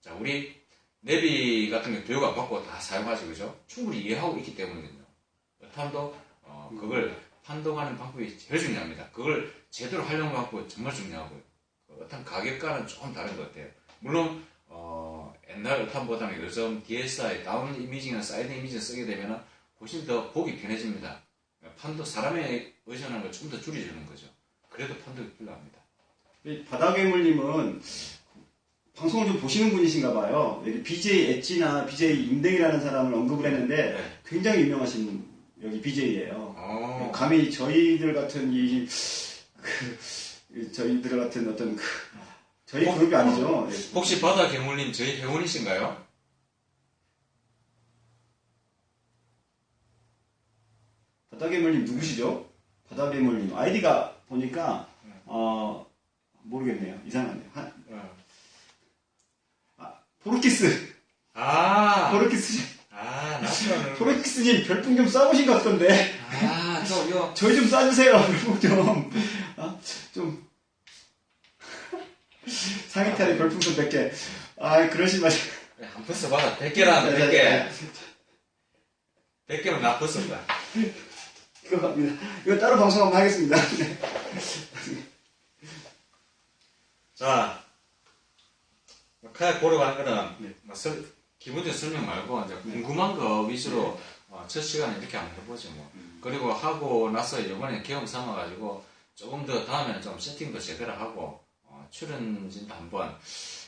자, 우리 내비 같은 게 교육 안 받고 다 사용하지, 그죠? 충분히 이해하고 있기 때문이거든요. 어탐도 그걸 판독하는 방법이 제일 중요합니다. 그걸 제대로 활용하는 방법이 정말 중요하고요. 어떤 가격과는 조금 다른 것 같아요. 물론 옛날 어탐보다는 요즘 DSI, 다운 이미징이나 사이드 이미징을 쓰게 되면 훨씬 더 보기 편해집니다. 판독, 사람의 의존하는 걸 좀 더 줄여주는 거죠. 그래도 판독이 필요합니다. 바다괴물님은 방송을 좀 보시는 분이신가 봐요. 여기 BJ 엣지나 BJ 임댕이라는 사람을 언급을 했는데 네. 굉장히 유명하신 여기 BJ예요. 어. 감히 저희들 같은 저희들 같은 어떤 저희 그룹이 아니죠. 혹시 바다 괴물님 저희 회원이신가요? 바다괴물님 누구시죠? 바다괴물님 아이디가 보니까 모르겠네요. 이상하네요. 포르키스. 나처럼. 포르키스님 별풍 좀 쏴보신 것 같던데. 저희 좀 쏴주세요. 별풍 좀. 상의탈에 별풍선 100개. 그러지 마세요. 한 벌써 받아. 100개라는 100개. 100개면 나 벌써 봐. 이거 갑니다. 이거 따로 방송 한번 하겠습니다. 네. 자, 카약 보러 가는 거는 네. 기본적인 설명 말고 이제 궁금한 거 위주로 첫 시간에 이렇게 한번 해보죠 뭐. 그리고 하고 나서 이번에 경험 삼아가지고 조금 더 다음에는 좀 세팅도 제대로 하고 출연진도 한번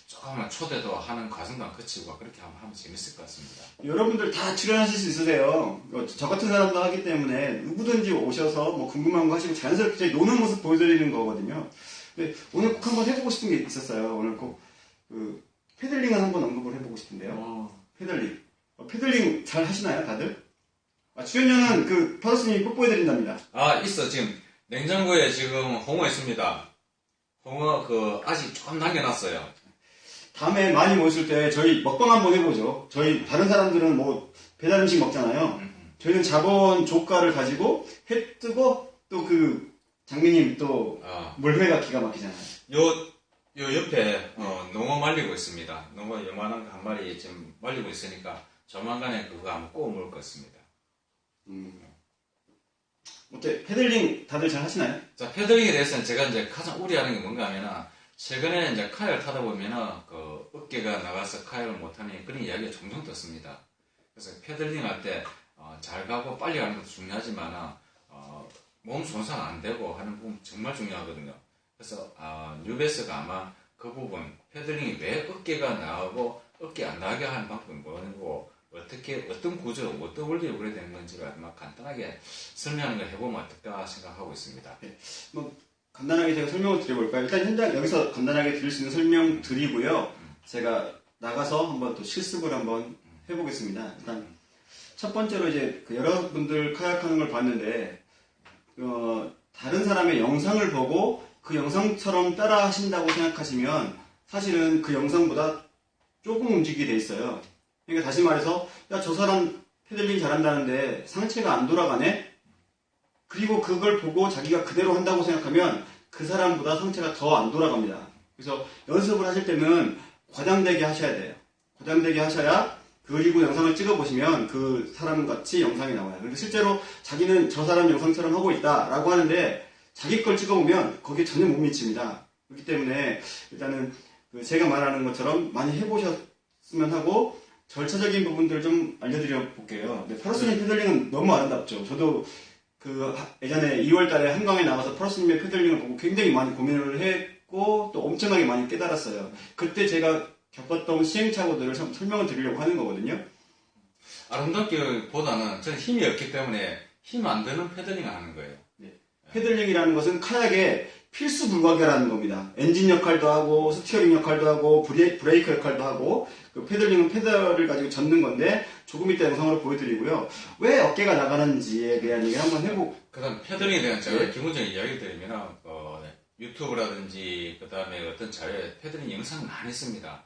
조금만 초대도 하는 과정도 거치고 그렇게 한번 하면 재밌을 것 같습니다. 여러분들 다 출연하실 수 있으세요. 저 같은 사람도 하기 때문에 누구든지 오셔서 뭐 궁금한 거 하시고 자연스럽게 저희 노는 모습 보여드리는 거거든요. 근데 오늘 꼭 한번 해보고 싶은 게 있었어요. 오늘 꼭 패들링을 한번 언급을 해보고 싶은데요. 패들링 잘 하시나요, 다들? 출연료는 파더스님이 뽀뽀해드린답니다. 있어. 지금 냉장고에 지금 홍어 있습니다. 홍어 아직 조금 남겨놨어요. 다음에 많이 모였을 때 저희 먹방 한번 해보죠. 저희 다른 사람들은 뭐 배달 음식 먹잖아요. 저희는 자본 조가를 가지고 해 뜨고 또 장미님 또 물회가 기가 막히잖아요. 요 옆에 농어 말리고 있습니다. 농어 요만한 거 한 마리 지금 말리고 있으니까 조만간에 그거 한번 구워 먹을 것 같습니다. 어때? 패들링 다들 잘 하시나요? 자, 패들링에 대해서는 제가 이제 가장 우려하는 게 뭔가 하면은 최근에 이제 카약을 타다 보면은 어깨가 나가서 카약을 못하니 그런 이야기가 종종 듣습니다. 그래서 패들링 할 때 잘 가고 빨리 가는 것도 중요하지만 몸 손상 안 되고 하는 부분 정말 중요하거든요. 그래서 뉴베스가 아마 그 부분 패들링이 왜 어깨가 나가고 어깨 안 나가게 하는 방법이 뭐고 어떤 구조, 어떤 원리로 그래야 되는 건지를 아마 간단하게 설명하는 걸 해보면 어떨까 생각하고 있습니다. 네. 간단하게 제가 설명을 드려볼까요? 일단 현장 여기서 간단하게 드릴 수 있는 설명 드리고요. 제가 나가서 한번 또 실습을 한번 해보겠습니다. 일단 첫 번째로 이제 여러분들 카약하는 걸 봤는데 다른 사람의 영상을 보고 그 영상처럼 따라 하신다고 생각하시면 사실은 그 영상보다 조금 움직이게 돼 있어요. 그러니까 다시 말해서 저 사람 패들링 잘한다는데 상체가 안 돌아가네? 그리고 그걸 보고 자기가 그대로 한다고 생각하면 그 사람보다 상체가 더 안 돌아갑니다. 그래서 연습을 하실 때는 과장되게 하셔야 돼요. 과장되게 하셔야 그리고 영상을 찍어보시면 그 사람 같이 영상이 나와요. 그런데 실제로 자기는 저 사람 영상처럼 하고 있다라고 하는데 자기 걸 찍어보면 거기에 전혀 못 미칩니다. 그렇기 때문에 일단은 제가 말하는 것처럼 많이 해보셨으면 하고 절차적인 부분들을 좀 알려드려 볼게요. 파더스님 패들링은 너무 아름답죠. 저도 예전에 2월달에 한강에 나가서 파더스님의 패들링을 보고 굉장히 많이 고민을 했고 또 엄청나게 많이 깨달았어요. 그때 제가 겪었던 시행착오들을 설명을 드리려고 하는 거거든요. 아름답기보다는 저는 힘이 없기 때문에 힘 안 드는 패들링을 하는 거예요. 패들링이라는 것은 카약에 필수 불가결하는 겁니다. 엔진 역할도 하고 스티어링 역할도 하고 브레이크 역할도 하고 그 패들링은 페달을 가지고 젓는 건데 조금 이따 영상으로 보여드리고요. 왜 어깨가 나가는지에 대한 얘기를 한번 해보고 그다음 패드링에 대한 제가 네. 기본적인 이야기 드리면 유튜브라든지 그다음에 어떤 자료에 패드링 영상 많이 있습니다.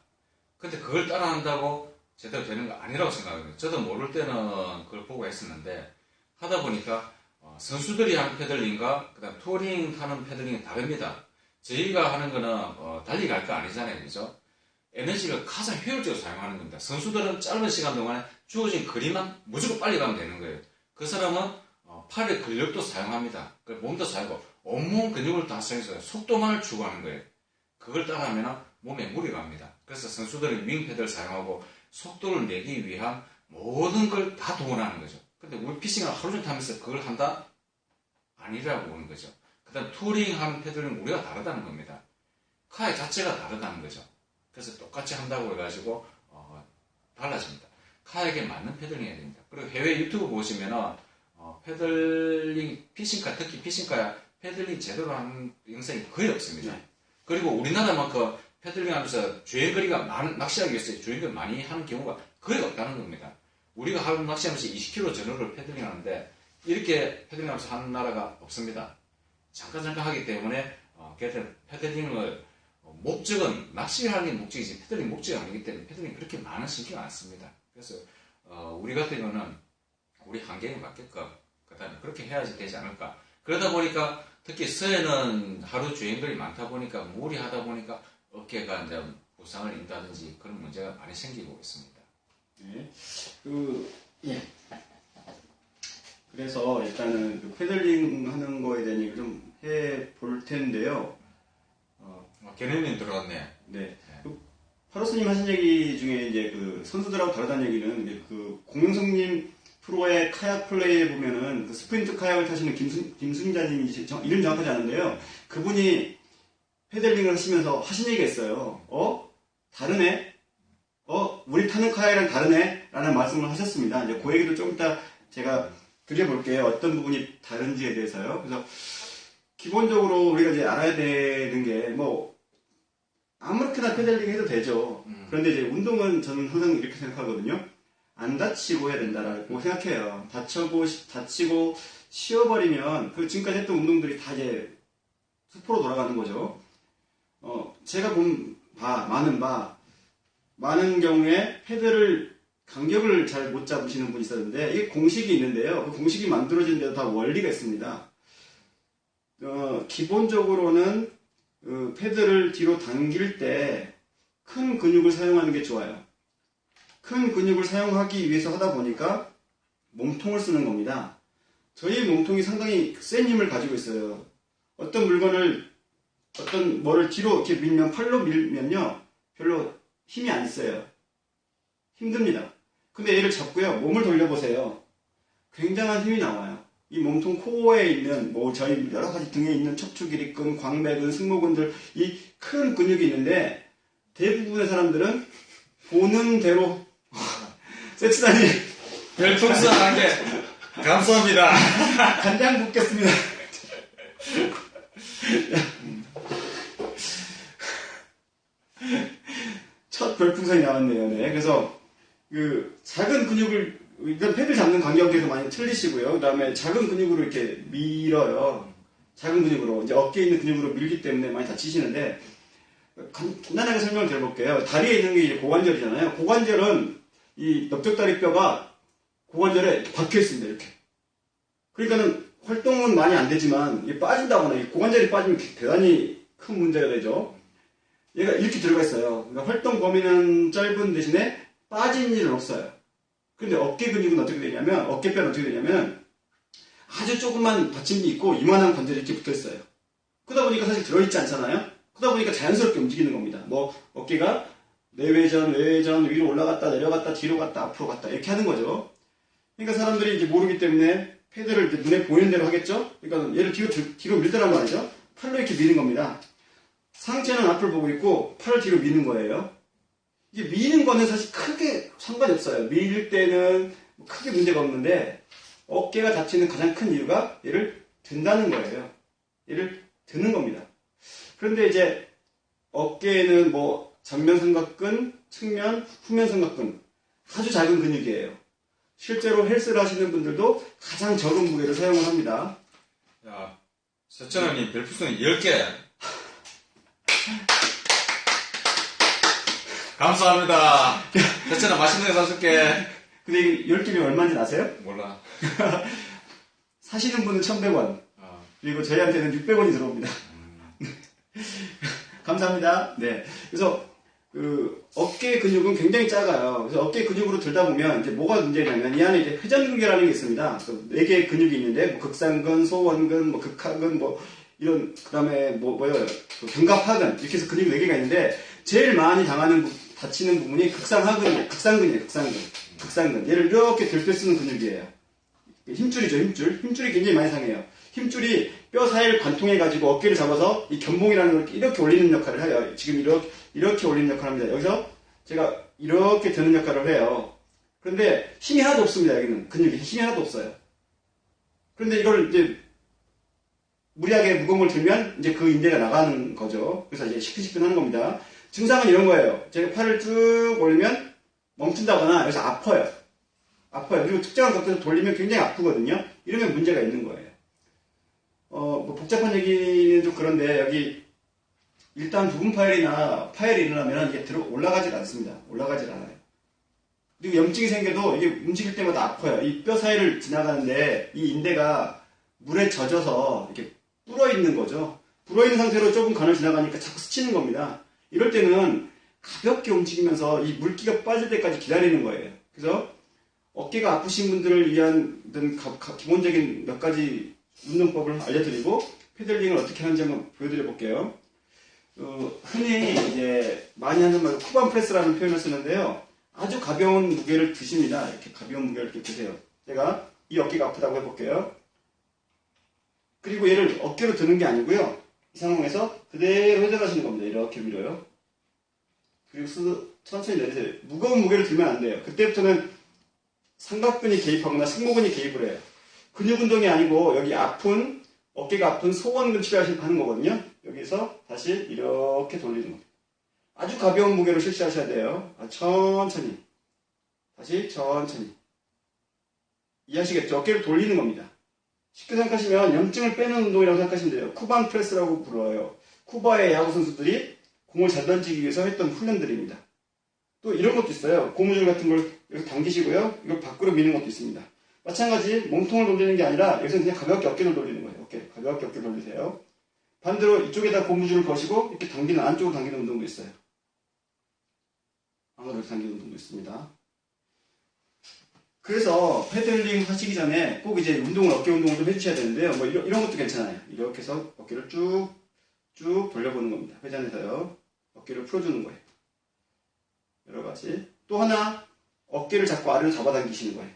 근데 그걸 따라한다고 제대로 되는 거 아니라고 생각합니다. 저도 모를 때는 그걸 보고 했었는데 하다 보니까 선수들이 하는 패들링과 그다음 투어링 하는 패들링이 다릅니다. 저희가 하는 거는 달리 갈 거 아니잖아요, 그죠? 에너지를 가장 효율적으로 사용하는 겁니다. 선수들은 짧은 시간 동안에 주어진 거리만 무조건 빨리 가면 되는 거예요. 그 사람은 팔의 근력도 사용합니다. 몸도 사용하고 온몸 근육을 다 사용해서 속도만을 추구하는 거예요. 그걸 따라하면 몸에 무리가 갑니다. 그래서 선수들은 윙패드를 사용하고 속도를 내기 위한 모든 걸 다 동원하는 거죠. 근데 우리 피싱을 하루 종일 하면서 그걸 한다? 아니라고 보는 거죠. 그 다음 투어링하는 패드는 우리가 다르다는 겁니다. 카약 자체가 다르다는 거죠. 그래서 똑같이 한다고 해가지고 달라집니다. 카약에 맞는 패들링 해야 됩니다. 그리고 해외 유튜브 보시면은 패들링 피싱카, 특히 피싱카야 패들링 제대로 하는 영상이 거의 없습니다. 네. 그리고 우리나라만큼 패들링 하면서 주행거리가 낚시하기 위해서 주행을 많이 하는 경우가 거의 없다는 겁니다. 우리가 하루 낚시하면서 20km 전후를 패들링 하는데 이렇게 패들링 하면서 하는 나라가 없습니다. 잠깐 하기 때문에 패들링을 목적은 낚시하는 게 목적이지 패들링 목적이 아니기 때문에 패들링 그렇게 많은 신경 안 씁니다. 그래서 우리 같은 경우는 우리 환경에 맞게끔 그다음에 그렇게 해야지 되지 않을까. 그러다 보니까 특히 서해는 하루 주행거리 많다 보니까 무리하다 보니까 어깨가 이제 부상을 입는다든지 그런 문제가 많이 생기고 있습니다. 네. 예. 그래서 일단은 그 패들링 하는 거에 대한 얘기를 좀 해볼 텐데요. 개념이 들어왔네. 네. 파로스님 하신 얘기 중에 이제 그 선수들하고 다르다는 얘기는 이제 그 공명성님 프로의 카약 플레이에 보면은 그 스프린트 카약을 타시는 김순자님이 이름 정확하지 않은데요. 그분이 패들링을 하시면서 하신 얘기가 있어요. 다르네? 우리 타는 카약이랑 다르네? 라는 말씀을 하셨습니다. 이제 그 얘기도 좀 이따 제가 드려볼게요. 어떤 부분이 다른지에 대해서요. 그래서 기본적으로 우리가 이제 알아야 되는 게 아무렇게나 패들링 해도 되죠. 그런데 이제 운동은 저는 항상 이렇게 생각하거든요. 안 다치고 해야 된다라고 생각해요. 다치고 쉬어버리면 그 지금까지 했던 운동들이 다 이제 수포로 돌아가는 거죠. 제가 본 많은 경우에 패드를 간격을 잘 못 잡으시는 분이 있었는데 이게 공식이 있는데요. 그 공식이 만들어진 데도 다 원리가 있습니다. 기본적으로는 패드를 뒤로 당길 때 큰 근육을 사용하는 게 좋아요. 큰 근육을 사용하기 위해서 하다 보니까 몸통을 쓰는 겁니다. 저희 몸통이 상당히 센 힘을 가지고 있어요. 어떤 뭐를 뒤로 이렇게 밀면, 팔로 밀면요, 별로 힘이 안 써요. 힘듭니다. 근데 얘를 잡고요, 몸을 돌려보세요. 굉장한 힘이 나와요. 이 몸통 코어에 있는, 저희 여러 가지 등에 있는 척추 기립근, 광배근, 승모근들, 이 큰 근육이 있는데, 대부분의 사람들은 보는 대로, 세츠단이 별풍선 한 개, 감사합니다. 간장 붓겠습니다. 첫 별풍선이 나왔네요. 네. 그래서, 작은 근육을, 일단 패드 잡는 간격에서 많이 틀리시고요. 그 다음에 작은 근육으로 이렇게 밀어요. 작은 근육으로. 이제 어깨에 있는 근육으로 밀기 때문에 많이 다치시는데, 간단하게 설명을 드려볼게요. 다리에 있는 게 이제 고관절이잖아요. 고관절은 이 넓적다리뼈가 고관절에 박혀 있습니다. 이렇게. 그러니까는 활동은 많이 안 되지만, 이게 빠진다거나, 이 고관절이 빠지면 대단히 큰 문제가 되죠. 얘가 이렇게 들어가 있어요. 그러니까 활동 범위는 짧은 대신에 빠진 일은 없어요. 근데 어깨 근육은 어떻게 되냐면, 어깨뼈는 어떻게 되냐면, 아주 조그만 받침이 있고, 이만한 관절이 이렇게 붙어 있어요. 그러다 보니까 사실 들어있지 않잖아요? 그러다 보니까 자연스럽게 움직이는 겁니다. 어깨가 내외전, 외외전, 위로 올라갔다, 내려갔다, 뒤로 갔다, 앞으로 갔다, 이렇게 하는 거죠. 그러니까 사람들이 이제 모르기 때문에 패드를 이제 눈에 보이는 대로 하겠죠? 그러니까 얘를 뒤로 밀더란 말이죠? 팔로 이렇게 미는 겁니다. 상체는 앞을 보고 있고, 팔을 뒤로 미는 거예요. 이게 미는 거는 사실 크게 상관이 없어요. 밀 때는 크게 문제가 없는데, 어깨가 다치는 가장 큰 이유가 얘를 든다는 거예요. 얘를 드는 겁니다. 그런데 이제 어깨에는 뭐 전면 삼각근, 측면, 후면 삼각근 아주 작은 근육이에요. 실제로 헬스를 하시는 분들도 가장 적은 무게를 사용을 합니다. 야, 서천원님 별풍선 10개. 감사합니다. 서천아 맛있는 거 사줄게. 근데 이 10개면 얼마인지 아세요? 몰라. 사시는 분은 1,100원. 어. 그리고 저희한테는 600원이 들어옵니다. 감사합니다. 네. 그래서 어깨 근육은 굉장히 작아요. 그래서 어깨 근육으로 들다 보면 이제 뭐가 문제냐면 이 안에 이제 회전근개라는 게 있습니다. 4개의 근육이 있는데 뭐 극상근, 소원근, 뭐 극하근, 뭐 이런 그다음에 뭐예요? 견갑하근 이렇게 해서 근육이 4개가 있는데 제일 많이 다치는 부분이 극상근이에요. 극상근. 얘를 이렇게 들 때 쓰는 근육이에요. 힘줄이죠, 힘줄. 힘줄이 굉장히 많이 상해요. 힘줄이 뼈 사이를 관통해가지고 어깨를 잡아서 이 견봉이라는 걸 이렇게 올리는 역할을 해요. 지금 이렇게 올리는 역할을 합니다. 여기서 제가 이렇게 드는 역할을 해요. 그런데 힘이 하나도 없습니다. 여기는 근육이 힘이 하나도 없어요. 그런데 이걸 이제 무리하게 무거운 걸 들면 이제 그 인대가 나가는 거죠. 그래서 이제 시큰시큰하는 겁니다. 증상은 이런 거예요. 제가 팔을 쭉 올리면 멈춘다거나 여기서 아파요. 그리고 특정한 각도에서 돌리면 굉장히 아프거든요. 이러면 문제가 있는 거예요. 뭐 복잡한 얘기는 좀 그런데 여기 일단 부분 파열이 일어나면 이게 올라가질 않습니다. 올라가질 않아요. 그리고 염증이 생겨도 이게 움직일 때마다 아파요. 이 뼈 사이를 지나가는데 이 인대가 물에 젖어서 이렇게 불어있는 거죠. 불어있는 상태로 좁은 간을 지나가니까 자꾸 스치는 겁니다. 이럴 때는 가볍게 움직이면서 이 물기가 빠질 때까지 기다리는 거예요. 그래서 어깨가 아프신 분들을 위한 기본적인 몇 가지 운동법을 알려드리고 패들링을 어떻게 하는지 한번 보여드려 볼게요. 흔히 이제 많이 하는 말 쿠반 프레스라는 표현을 쓰는데요. 아주 가벼운 무게를 드십니다. 이렇게 가벼운 무게를 이렇게 드세요. 제가 이 어깨가 아프다고 해볼게요. 그리고 얘를 어깨로 드는 게 아니고요. 이 상황에서 그대로 회전하시는 겁니다. 이렇게 밀어요. 그리고 천천히 내리세요. 무거운 무게를 들면 안 돼요. 그때부터는 삼각근이 개입하거나 승모근이 개입을 해요. 근육 운동이 아니고 여기 어깨가 아픈 소원근 치료하는 거거든요. 여기서 다시 이렇게 돌리는 겁니다. 아주 가벼운 무게로 실시하셔야 돼요. 천천히. 다시 천천히. 이해하시겠죠? 어깨를 돌리는 겁니다. 쉽게 생각하시면 염증을 빼는 운동이라고 생각하시면 돼요. 쿠반 프레스라고 불러요. 쿠바의 야구 선수들이 공을 잘 던지기 위해서 했던 훈련들입니다. 또 이런 것도 있어요. 고무줄 같은 걸 여기서 당기시고요. 이걸 밖으로 미는 것도 있습니다. 마찬가지 몸통을 돌리는 게 아니라 여기서 그냥 가볍게 어깨를 돌리는 거예요. 가볍게 어깨를 돌리세요. 반대로 이쪽에다 고무줄을 거시고 이렇게 안쪽으로 당기는 운동도 있어요. 안으로 이렇게 당기는 운동도 있습니다. 그래서 패들링 하시기 전에 꼭 이제 어깨 운동을 좀 해주셔야 되는데요. 뭐 이런 것도 괜찮아요. 이렇게 해서 어깨를 쭉 돌려보는 겁니다. 회전해서요. 어깨를 풀어주는 거예요. 여러 가지. 또 하나, 어깨를 자꾸 아래로 잡아당기시는 거예요.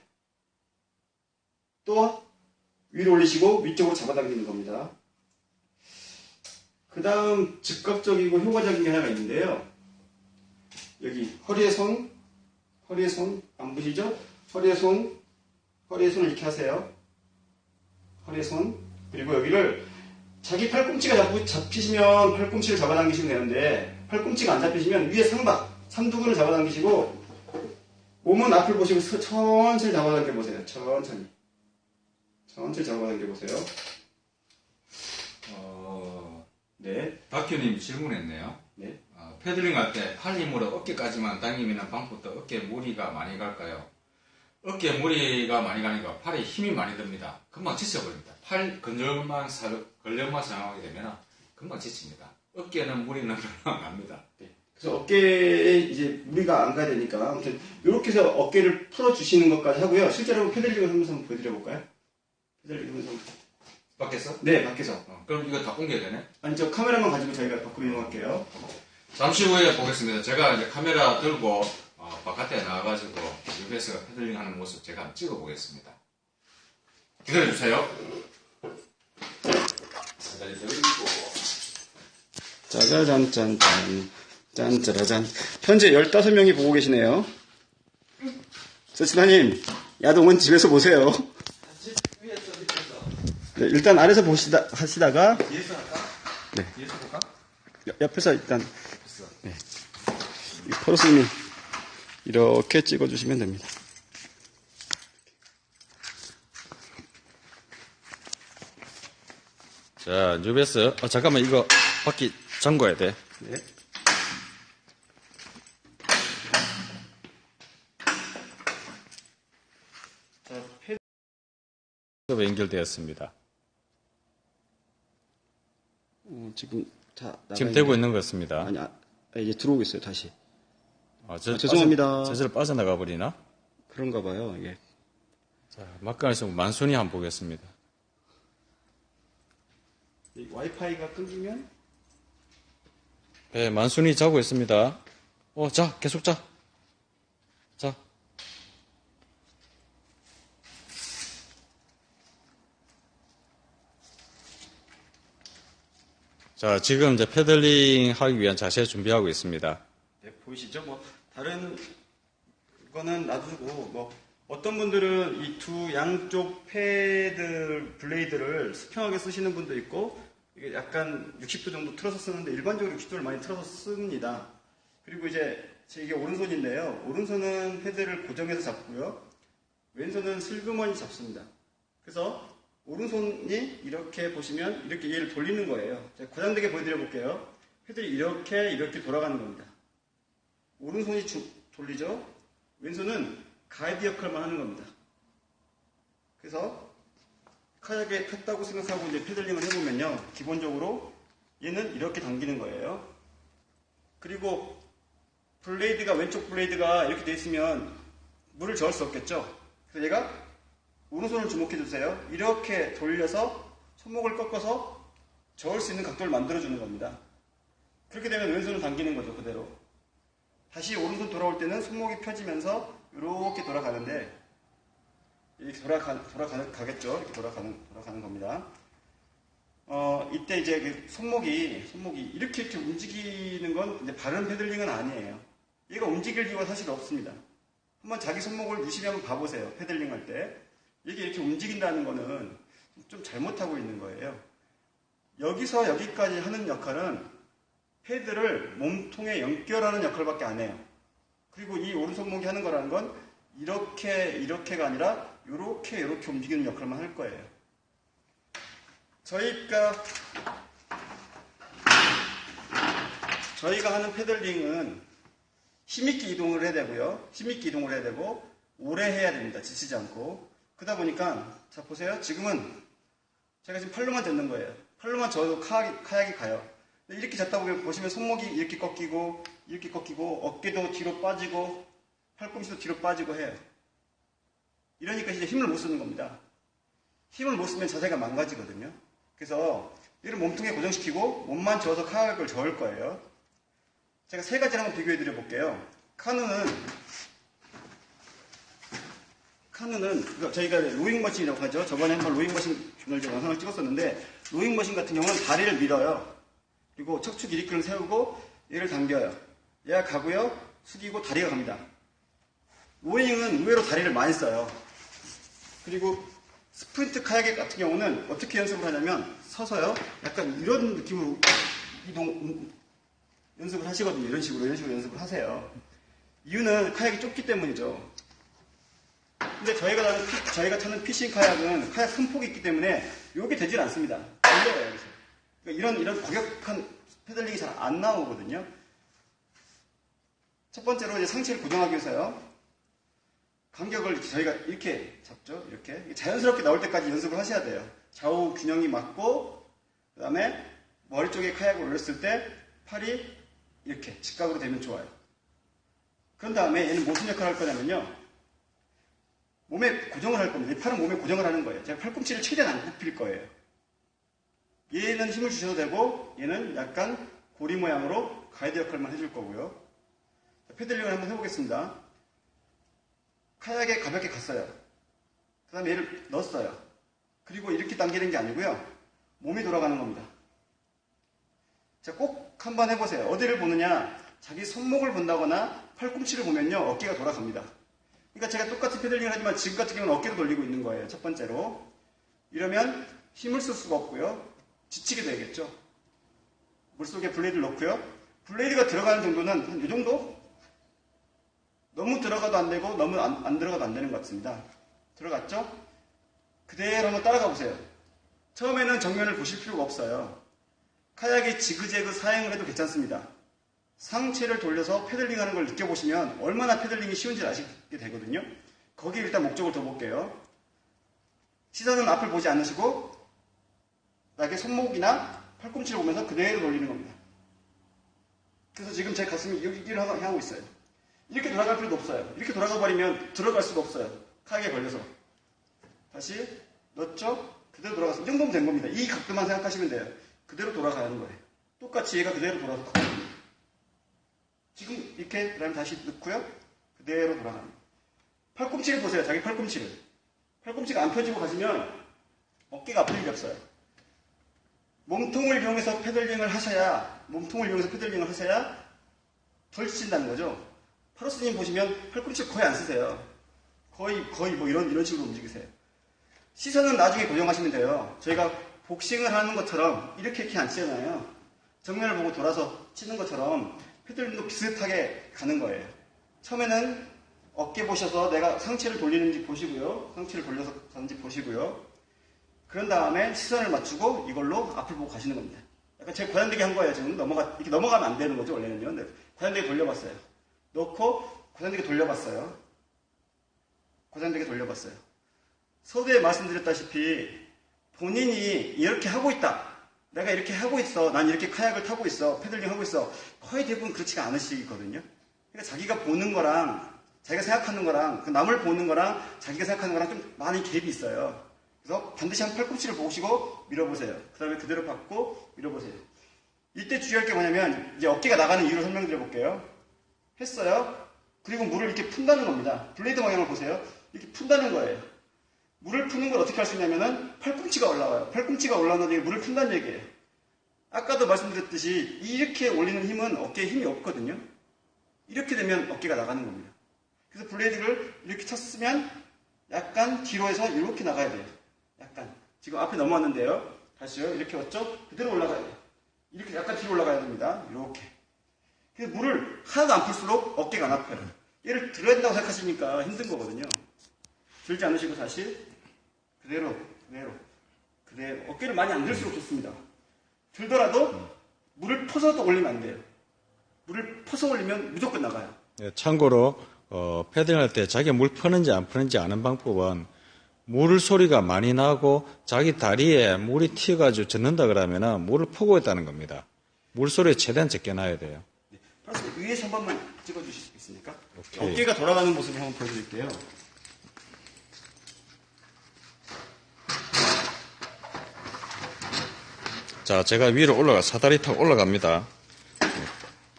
또 위로 올리시고 위쪽으로 잡아당기는 겁니다. 그 다음 즉각적이고 효과적인 게 하나가 있는데요. 여기 허리에 손 안 보시죠? 허리에 손을 이렇게 하세요. 허리에 손. 그리고 여기를 자기 팔꿈치가 자꾸 잡히시면 팔꿈치를 잡아당기시면 되는데 팔꿈치가 안 잡히시면 위에 삼두근을 잡아당기시고 몸은 앞을 보시고 천천히 잡아당겨 보세요. 천천히 잡아당겨 보세요. 네. 박효님 질문했네요. 네. 패들링 할 때 팔 힘으로 어깨까지만 당기면 방부터 어깨 무리가 많이 갈까요? 어깨 무리가 많이 가니까 팔에 힘이 많이 듭니다. 금방 지쳐버립니다. 팔 근력만 사용하게 되면 금방 지칩니다. 어깨는 무리는 별로 안 갑니다. 네. 그래서 어깨에 이제 무리가 안 가야 되니까 아무튼 이렇게 해서 어깨를 풀어주시는 것까지 하고요. 실제로 패들링을 한번 보여드려 볼까요? 패들링 하면서 밖에서? 네, 밖에서. 그럼 이거 다 공개해야 되네? 아니, 저 카메라만 가지고 저희가 밖으로 이동할게요. 잠시 후에 보겠습니다. 제가 이제 카메라 들고 바깥에 나와가지고 유배스가 패들링 하는 모습 제가 한번 찍어보겠습니다. 기다려주세요. 짜자잔, 짠짜라잔. 현재 15명이 보고 계시네요. 서치나님, 야동은 집에서 보세요. 네, 일단 아래서 하시다가. 뒤에서 할까? 네. 뒤에서 볼까? 옆에서 일단 됐어. 이 포로스님이 이렇게 찍어주시면 됩니다. 자, 뉴베스. 잠깐만, 이거 바퀴 잠궈야 돼. 네. 자, 패드 연결되었습니다. 지금 다 지금 되고 있는 것 같습니다. 아니, 이제 들어오고 있어요, 다시. 죄송합니다. 죄송합니다. 저절로 빠져나가 버리나? 그런가 봐요, 이게. 자, 막간에서 만순이 한번 보겠습니다. 이 와이파이가 끊기면 네, 만순이 자고 있습니다. 자, 계속 자. 자. 자, 지금 이제 패들링 하기 위한 자세 준비하고 있습니다. 네, 보이시죠? 뭐 다른 거는 놔두고 뭐 어떤 분들은 이 두 양쪽 패드 블레이드를 수평하게 쓰시는 분도 있고 이게 약간 60도 정도 틀어서 쓰는데 일반적으로 60도를 많이 틀어서 씁니다. 그리고 이제 이게 오른손인데요. 오른손은 패드를 고정해서 잡고요. 왼손은 슬그머니 잡습니다. 그래서 오른손이 이렇게 보시면 이렇게 얘를 돌리는 거예요. 제가 고장되게 보여드려 볼게요. 패들이 이렇게 돌아가는 겁니다. 오른손이 돌리죠. 왼손은 가이드 역할만 하는 겁니다. 그래서 카약에 탔다고 생각하고 이제 패들링을 해보면요. 기본적으로 얘는 이렇게 당기는 거예요. 그리고 블레이드가 왼쪽 블레이드가 이렇게 돼 있으면 물을 저을 수 없겠죠. 그래서 얘가 오른손을 주목해 주세요. 이렇게 돌려서 손목을 꺾어서 저을 수 있는 각도를 만들어주는 겁니다. 그렇게 되면 왼손을 당기는 거죠, 그대로. 다시 오른손 돌아올 때는 손목이 펴지면서 이렇게 돌아가는데, 이렇게 가겠죠. 이렇게 돌아가는 겁니다. 이때 이제 그 손목이 이렇게 움직이는 건 이제 바른 패들링은 아니에요. 얘가 움직일 이유가 사실 없습니다. 한번 자기 손목을 유심히 한번 봐보세요. 패들링 할 때. 이게 이렇게 움직인다는 거는 좀 잘못하고 있는 거예요. 여기서 여기까지 하는 역할은 패드를 몸통에 연결하는 역할밖에 안 해요. 그리고 이 오른손목이 하는 거라는 건 이렇게가 아니라 이렇게 움직이는 역할만 할 거예요. 저희가 하는 패들링은 힘있게 이동을 해야 되고 오래 해야 됩니다. 지치지 않고. 그러다 보니까 자 보세요. 지금은 제가 지금 팔로만 젓는 거예요. 팔로만 젓어도 카약이 가요. 이렇게 젓다 보시면 손목이 이렇게 꺾이고 어깨도 뒤로 빠지고 팔꿈치도 뒤로 빠지고 해요. 이러니까 이제 힘을 못 쓰는 겁니다. 힘을 못 쓰면 자세가 망가지거든요. 그래서 얘를 몸통에 고정시키고 몸만 저어서 카약을 저을 거예요. 제가 세 가지를 한번 비교해 드려 볼게요. 카누는 저희가 로잉 머신이라고 하죠. 저번에 한번 로잉 머신 영상을 찍었었는데 로잉 머신 같은 경우는 다리를 밀어요. 그리고 척추 기립근을 세우고 얘를 당겨요. 얘가 가고요. 숙이고 다리가 갑니다. 로잉은 의외로 다리를 많이 써요. 그리고 스프린트 카약 같은 경우는 어떻게 연습을 하냐면 서서요. 약간 이런 느낌으로 연습을 하시거든요. 이런 식으로 연습을 하세요. 이유는 카약이 좁기 때문이죠. 근데 저희가 타는 피싱 카약은 카약 큰 폭이 있기 때문에 이게 되질 않습니다. 올려요. 그러니까 이런 과격한 패들링이 잘 안 나오거든요. 첫 번째로 이제 상체를 고정하기 위해서요. 간격을 저희가 이렇게 잡죠. 이렇게 자연스럽게 나올 때까지 연습을 하셔야 돼요. 좌우 균형이 맞고 그 다음에 머리 쪽에 카약을 올렸을 때 팔이 이렇게 직각으로 되면 좋아요. 그런 다음에 얘는 무슨 역할을 할 거냐면요. 몸에 고정을 할 겁니다. 이 팔은 몸에 고정을 하는 거예요. 제가 팔꿈치를 최대한 안 굽힐 거예요. 얘는 힘을 주셔도 되고 얘는 약간 고리 모양으로 가이드 역할만 해줄 거고요. 패들링을 한번 해보겠습니다. 카약에 가볍게 갔어요. 그 다음에 얘를 넣었어요. 그리고 이렇게 당기는 게 아니고요. 몸이 돌아가는 겁니다. 자, 꼭 한번 해보세요. 어디를 보느냐? 자기 손목을 본다거나 팔꿈치를 보면요. 어깨가 돌아갑니다. 그러니까 제가 똑같은 패들링을 하지만 지금 같은 경우는 어깨로 돌리고 있는 거예요. 첫 번째로. 이러면 힘을 쓸 수가 없고요. 지치게 되겠죠. 물속에 블레이드를 넣고요. 블레이드가 들어가는 정도는 한 이 정도? 너무 들어가도 안 되고 너무 안 들어가도 안 되는 것 같습니다. 들어갔죠? 그대로 한번 따라가 보세요. 처음에는 정면을 보실 필요가 없어요. 카약이 지그재그 사행을 해도 괜찮습니다. 상체를 돌려서 패들링하는 걸 느껴보시면 얼마나 패들링이 쉬운지 아시게 되거든요. 거기에 일단 목적을 둬볼게요. 시선은 앞을 보지 않으시고 나에게 손목이나 팔꿈치를 보면서 그대로 돌리는 겁니다. 그래서 지금 제 가슴이 여기를 향하고 있어요. 이렇게 돌아갈 필요도 없어요. 이렇게 돌아가 버리면 들어갈 수가 없어요. 카약에 걸려서. 다시 넣었죠? 그대로 돌아가서 이 정도면 된 겁니다. 이 각도만 생각하시면 돼요. 그대로 돌아가야 하는 거예요. 똑같이 얘가 그대로 돌아서 지금 이렇게 그다음에 다시 넣고요. 그대로 돌아가는 거예요. 팔꿈치를 보세요. 자기 팔꿈치를. 팔꿈치가 안 펴지고 가시면 어깨가 아플 일이 없어요. 몸통을 이용해서 패들링을 하셔야 덜 지친다는 거죠. 파로스님 보시면 팔꿈치를 거의 안 쓰세요. 거의 뭐 이런 식으로 움직이세요. 시선은 나중에 고정하시면 돼요. 저희가 복싱을 하는 것처럼 이렇게 안 치잖아요. 정면을 보고 돌아서 치는 것처럼 패들링도 비슷하게 가는 거예요. 처음에는 어깨 보셔서 내가 상체를 돌리는지 보시고요. 상체를 돌려서 가는지 보시고요. 그런 다음에 시선을 맞추고 이걸로 앞을 보고 가시는 겁니다. 약간 제가 과단되게 한 거예요. 지금 이렇게 넘어가면 안 되는 거죠, 원래는요. 근데 과단되게 돌려봤어요. 넣고 과단되게 돌려봤어요. 과단되게 돌려봤어요. 서두에 말씀드렸다시피 본인이 이렇게 하고 있다. 내가 이렇게 하고 있어. 난 이렇게 카약을 타고 있어. 패들링 하고 있어. 거의 대부분 그렇지가 않으시거든요. 그러니까 자기가 보는 거랑 자기가 생각하는 거랑 그 남을 보는 거랑 자기가 생각하는 거랑 좀 많이 갭이 있어요. 그래서 반드시 한 팔꿈치를 보시고 밀어보세요. 그 다음에 그대로 받고 밀어보세요. 이때 주의할 게 뭐냐면 이제 어깨가 나가는 이유를 설명드려 볼게요. 했어요. 그리고 물을 이렇게 푼다는 겁니다. 블레이드 방향을 보세요. 이렇게 푼다는 거예요. 물을 푸는 걸 어떻게 할 수 있냐면은 팔꿈치가 올라와요. 팔꿈치가 올라오는 얘기 물을 푼다는 얘기예요. 아까도 말씀드렸듯이 이렇게 올리는 힘은 어깨에 힘이 없거든요. 이렇게 되면 어깨가 나가는 겁니다. 그래서 블레이드를 이렇게 쳤으면 약간 뒤로 해서 이렇게 나가야 돼요. 약간. 지금 앞에 넘어왔는데요. 다시요. 이렇게 왔죠? 그대로 올라가야 돼요. 이렇게 약간 뒤로 올라가야 됩니다. 이렇게. 그래서 물을 하나도 안 풀수록 어깨가 안 아파요. 얘를 들어야 된다고 생각하시니까 힘든 거거든요. 들지 않으시고 다시 그대로. 어깨를 많이 안 들수록 좋습니다. 들더라도 물을 퍼서도 올리면 안 돼요. 물을 퍼서 올리면 무조건 나가요. 예, 참고로 패딩할 때 자기가 물 푸는지 안 푸는지 아는 방법은 물 소리가 많이 나고 자기 다리에 물이 튀어가지고 젖는다 그러면 물을 푸고 있다는 겁니다. 물 소리 최대한 적게 나야 돼요. 파로스님 위에서 한 번만 찍어주실 수 있습니까? 오케이. 어깨가 돌아가는 모습을 한번 보여드릴게요. 자, 제가 위로 사다리 타고 올라갑니다.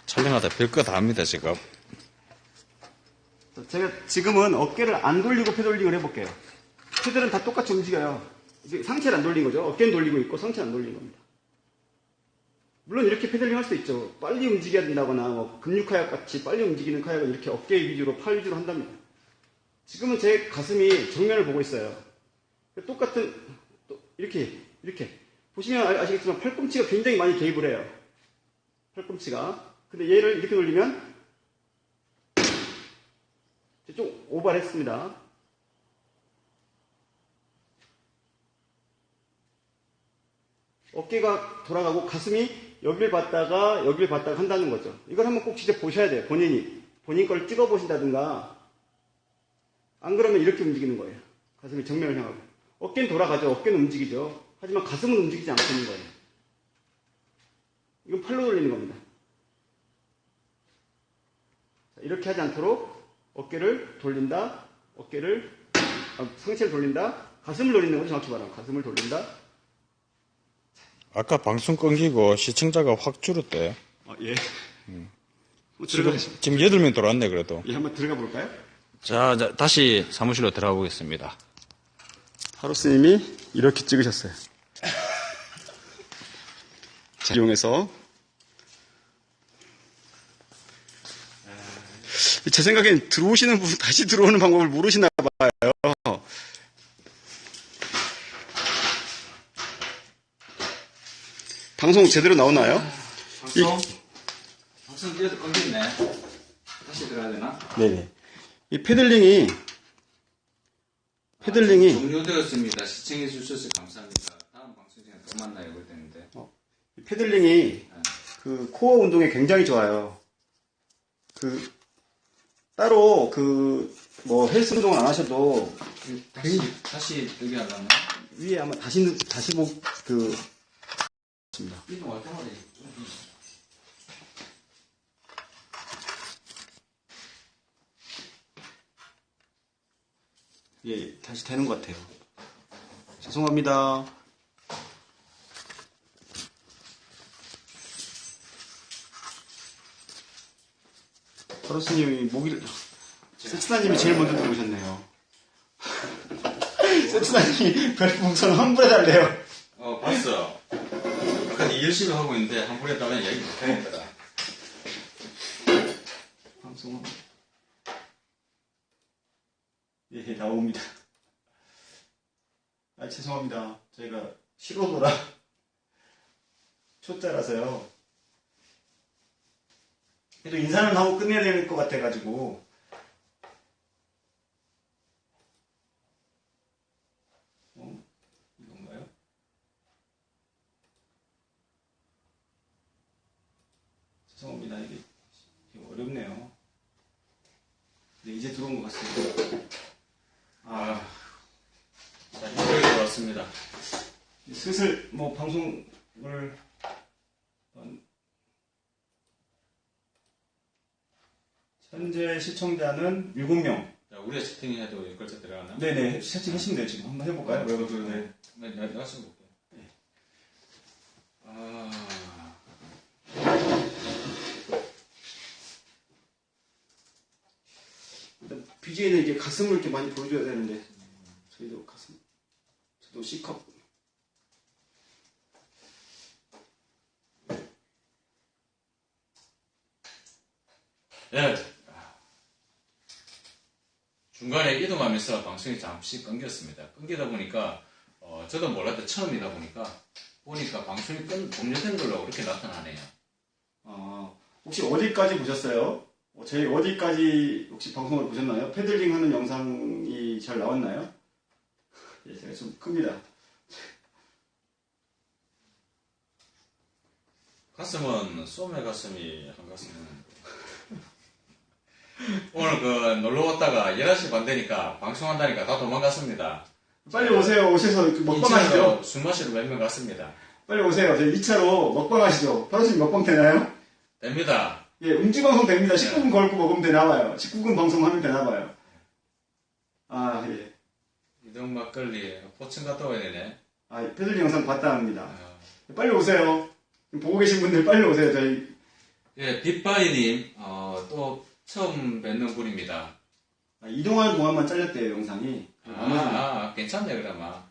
촬영하다 별거 다 합니다, 지금. 제가 지금은 어깨를 안 돌리고 패돌링을 해볼게요. 패들은 다 똑같이 움직여요. 이제 상체를 안 돌린 거죠. 어깨는 돌리고 있고 상체는 안 돌린 겁니다. 물론 이렇게 패들링 할 수 있죠. 빨리 움직여야 된다거나 뭐 근육 카약 같이 빨리 움직이는 카약은 이렇게 어깨 위주로 팔 위주로 한답니다. 지금은 제 가슴이 정면을 보고 있어요. 똑같은 이렇게 보시면 아시겠지만 팔꿈치가 굉장히 많이 개입을 해요. 팔꿈치가. 근데 얘를 이렇게 돌리면 좀 오버를 했습니다. 어깨가 돌아가고 가슴이 여기를 봤다가 한다는 거죠. 이걸 한번 꼭 진짜 보셔야 돼요. 본인 걸 찍어 보신다든가. 안 그러면 이렇게 움직이는 거예요. 가슴이 정면을 향하고. 어깨는 돌아가죠. 어깨는 움직이죠. 하지만 가슴은 움직이지 않고 있는 거예요. 이건 팔로 돌리는 겁니다. 자, 이렇게 하지 않도록 어깨를 돌린다. 상체를 돌린다. 가슴을 돌리는 거죠. 정확히 말하면 가슴을 돌린다. 아까 방송 끊기고 시청자가 확 줄었대. 예. 지금 8명 들어왔네, 그래도. 예, 한번 들어가 볼까요? 자, 다시 사무실로 들어가 보겠습니다. 하루스님이 이렇게 찍으셨어요. 자, 이용해서 제 생각엔 들어오시는 분 다시 들어오는 방법을 모르시나 봐요. 방송 제대로 나오나요? 방송 뛰어도 끊겼네. 다시 들어야 되나? 네네. 이 패들링이 종료되었습니다. 시청해 주셔서 감사합니다. 다음 방송 시간에 또 만나요. 볼 때인데. 이 패들링이 그 코어 운동에 굉장히 좋아요. 그 따로 그 뭐 헬스 운동을 안 하셔도 다시 여기 하려나? 위에 아마 다시 그 있습니다. 이동할 때마다 예, 다시 되는 것 같아요. 죄송합니다. 서로스님이 모기를 세츠나님이 제일 먼저 들어오셨네요. 세츠나님이 별풍선 환불해달래요. 봤어. 아까 열심히 하고 있는데 한 번에 따면 얘기 못 하겠더라. 방송 예, 나옵니다. 아, 죄송합니다. 저희가 실오도라 초짜라서요. 그래도 인사는 하고 끝내야 될 것 같아가지고. 이건가요? 죄송합니다. 이게 어렵네요. 네, 이제 들어온 것 같습니다. 자, 이쪽에 들어왔습니다. 슬슬 뭐 방송을 현재 시청자는 7명. 자, 우리가 채팅해도 여기까지 들어가나? 네네, 채팅하시면 돼요. 지금 한번 해볼까요? 네. 내가 써볼게. 네. BJ는 이제 가슴을 이렇게 많이 보여줘야 되는데, 저희도 가슴, 저도 C컵. 네. 중간에 이동하면서 방송이 잠시 끊겼습니다. 끊기다 보니까 저도 몰랐던 처음이다 보니까 방송이 종료된 걸로 그렇게 나타나네요. 혹시 어디까지 보셨어요? 저희 어디까지 혹시 방송을 보셨나요? 패들링 하는 영상이 잘 나왔나요? 예, 제가 좀 큽니다. 가슴은 쏘매 가슴이 한 가슴은 오늘 놀러 왔다가 11시 반 되니까 방송한다니까 다 도망갔습니다. 빨리 오세요. 오셔서 먹방 하시죠. 인천으로 술 마시러 몇 명 갔습니다. 빨리 오세요. 저희 2차로 먹방 하시죠. 파로스님 먹방 되나요? 됩니다. 예, 음주방송 됩니다. 19금 걸고 먹으면 되나봐요. 19금 방송하면 되나봐요. 아, 예. 이동 막걸리 포천 갔다 와야 되네. 패들링 영상 봤다 합니다. 빨리 오세요. 보고 계신 분들 빨리 오세요. 저희. 예, 빗바이님 또 처음 뵙는 분입니다. 이동하는 동안만 잘렸대요, 영상이. 괜찮네, 그러면.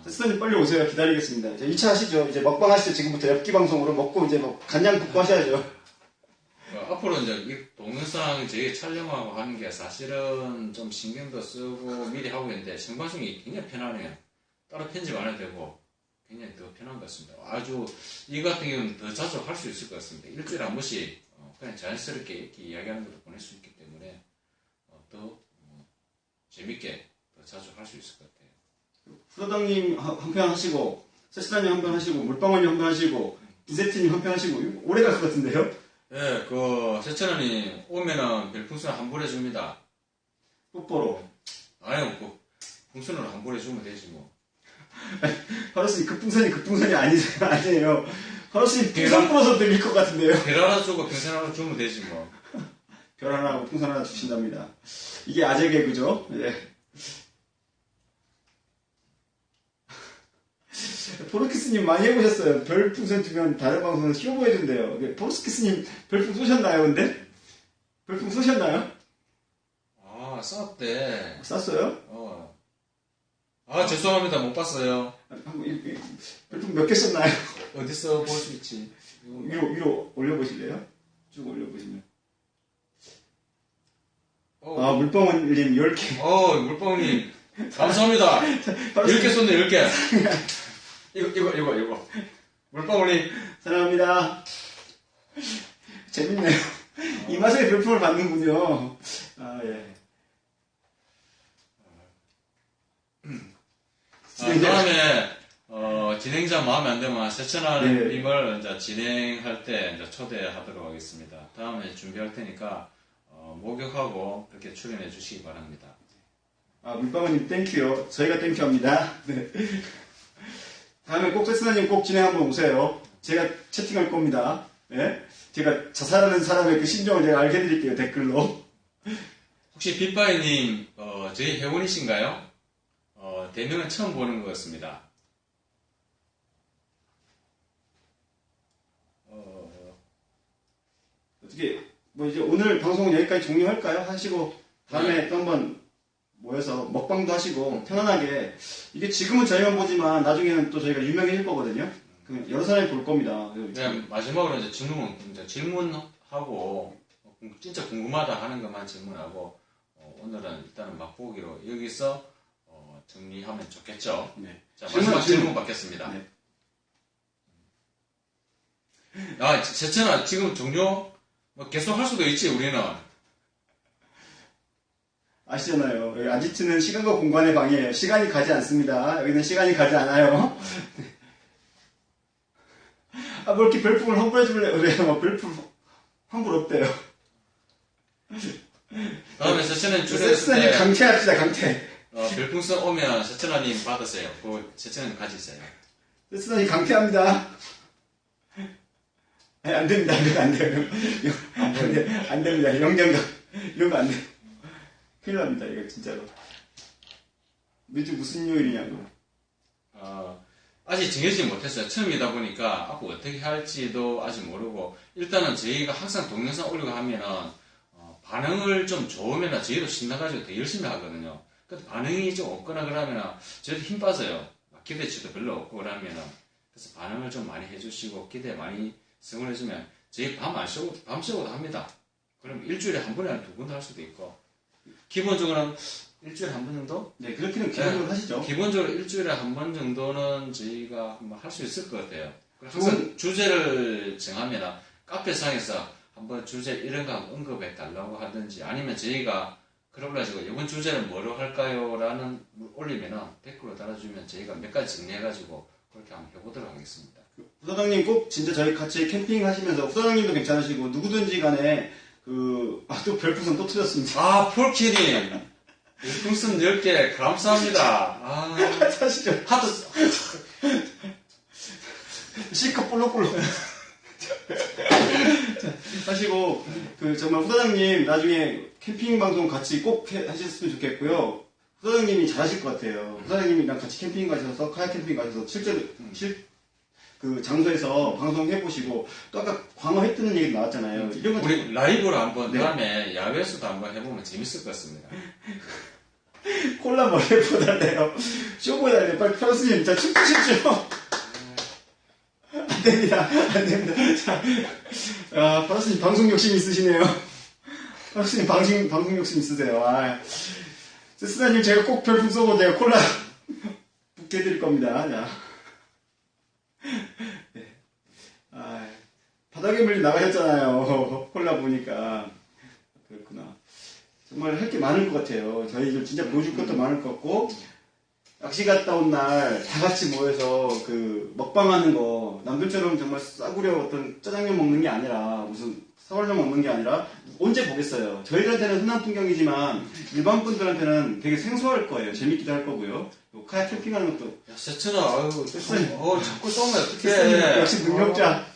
스타님 빨리 오세요. 기다리겠습니다. 이제 2차 하시죠. 이제 먹방 하시죠. 지금부터 엽기 방송으로 먹고 이제 간장 붓고 하셔야죠. 앞으로 이제 이 동영상 저희 촬영하고 하는 게 사실은 좀 신경도 쓰고 미리 하고 있는데 생방송이 굉장히 편하네요. 따로 편집 안 해도 되고 굉장히 더 편한 것 같습니다. 아주 이 같은 경우는 더 자주 할 수 있을 것 같습니다. 일주일에 한 번씩 그냥 자연스럽게 이렇게 이야기하는 것도 보낼 수 있기 때문에 더 재밌게 더 자주 할 수 있을 것 같아요. 후다당님 한 편 하시고, 세시다님 한 편 하시고, 물방울님 한 편 하시고, 이세트님 한 편 하시고, 오래 갈 것 같은데요? 예, 세천원이 오면은 별풍선 환불해 줍니다. 뽀뽀로. 아유, 풍선으로 환불해 주면 되지 뭐. 하루스님 급풍선이 아니에요. 하루스님 풍선 불어서 들릴 것 같은데요? 별 하나 주고 평생 하나 주면 되지 뭐. 별 하나 하고 풍선 하나 주신답니다. 이게 아재 개그죠? 예. 포르키스님 많이 해보셨어요. 별풍선 주면 다른 방송에서 쇼보 해준대요. 포르키스님 별풍 쏘셨나요, 근데? 별풍 쏘셨나요? 쐈대. 쐈어요? 죄송합니다. 못 봤어요. 별풍 몇 개 쏘나요? 어디서 볼 수 있지? 위로 올려보실래요? 쭉 올려보시면. 물방울님 10개. 물방울님. 감사합니다. 10개 쏜네, 10개. 이거. 물방울님. 사랑합니다. 재밌네요. 이 맛에 별풍을 받는군요. 아, 예. 다음에 진행자 마음에 안 들면 세천아님을 이제 진행할 때 이제 초대하도록 하겠습니다. 다음에 준비할 테니까 목격하고 그렇게 출연해 주시기 바랍니다. 아, 물방울님 땡큐요. 저희가 땡큐합니다. 네. 다음에 꼭 세스나님 꼭 진행 한번 오세요. 제가 채팅할 겁니다. 예? 제가 자살하는 사람의 그 심정을 제가 알게 해드릴게요. 댓글로. 혹시 빗바이님 저희 회원이신가요? 대면은 처음 보는 것 같습니다. 어떻게 뭐 이제 오늘 방송은 여기까지 종료할까요? 하시고 다음에 또 한번 모여서 먹방도 하시고 편안하게 이게 지금은 저희만 보지만 나중에는 또 저희가 유명해질 거거든요. 그럼 여러 사람이 볼 겁니다. 네, 마지막으로 이제 질문하고 진짜 궁금하다 하는 것만 질문하고 오늘은 일단은 맛보기로 여기서 정리하면 좋겠죠. 네. 자, 마지막 질문 받겠습니다. 네. 아, 세천아 지금 종료 계속 할 수도 있지 우리는. 아시잖아요. 여기 아지트는 시간과 공간의 방이에요. 시간이 가지 않습니다. 여기는 시간이 가지 않아요. 아, 뭐 이렇게 별풍을 환불해 줄래요? 그래요. 별풍 환불 없대요. 다음에 세천은 세스나님 출연했을 때 강퇴합시다, 강퇴. 별풍선 오면 세천아님 받으세요. 그 세천아님 가지세요. 세스나님 강퇴합니다. 아니, 안 됩니다. 이거 안 돼요. 안 됩니다. 영정각. 이런 거 안 돼요. 큰일 납니다. 이거 진짜로. 매주 무슨 요일이냐고. 아직 정해지지 못했어요. 처음이다 보니까 앞으로 어떻게 할지도 아직 모르고 일단은 저희가 항상 동영상 올리고 하면은 반응을 좀 좋으면 저희도 신나가지고 더 열심히 하거든요. 근데 반응이 좀 없거나 그러면은 저희도 힘 빠져요. 기대치도 별로 없고 그러면은 그래서 반응을 좀 많이 해주시고 기대 많이 성원해주면 저희 밤 새고도 합니다. 그럼 일주일에 한 번이나 두 번도 할 수도 있고 기본적으로는 일주일에 한 번 정도? 네, 그렇게는 기본적으로 하시죠. 기본적으로 일주일에 한 번 정도는 저희가 한번 할 수 있을 것 같아요. 항상 주제를 정하면 카페상에서 한번 주제 이런 거 한번 언급해 달라고 하든지 아니면 저희가 그래가지고 이번 주제는 뭐로 할까요? 라는 올리면은 댓글로 달아주면 저희가 몇 가지 정리해가지고 그렇게 한번 해보도록 하겠습니다. 부사장님 꼭 진짜 저희 같이 캠핑 하시면서 부사장님도 괜찮으시고 누구든지 간에 또 별풍선 또 터졌습니다. 아, 폴키님! 별풍선 10개 감사합니다. 사시죠. 하도 실컷 볼록볼록. 하시고 정말 후사장님 나중에 캠핑 방송 같이 꼭 하셨으면 좋겠고요. 후사장님이 잘하실 것 같아요. 후사장님이랑 같이 캠핑 가셔서 카약 캠핑 가셔서 실제로 그 장소에서 방송해보시고 또 아까 광어 회 뜨는 얘기 나왔잖아요. 이런 거 우리 라이브로 한번 네. 다음에 야외에서도 한번 해보면 재밌을 것 같습니다. 콜라 머리보다네요. 쇼보다네요. 빨리 프랑스님 진짜 춤추십시오. 안 됩니다. 안 됩니다. 자, 프랑스님 방송 욕심 있으시네요. 프랑스님 방송 욕심 있으세요. 세스나님 제가 꼭 별풍 쏘고 제가 콜라 붙게 해드릴 겁니다. 자. 네. 바닥에 물리 나가셨잖아요. 콜라 보니까. 그렇구나. 정말 할 게 많을 것 같아요. 저희 진짜 보여줄 것도 많을 것 같고, 낚시 갔다 온 날 다 같이 모여서 먹방하는 거, 남들처럼 정말 싸구려 어떤 짜장면 먹는 게 아니라, 무슨 사발면 먹는 게 아니라, 언제 보겠어요. 저희들한테는 흔한 풍경이지만, 일반 분들한테는 되게 생소할 거예요. 재밌기도 할 거고요. 카약 캠핑하는 것도. 야, 세천아, 자꾸 쏘면 어떡해. 역시 능력자.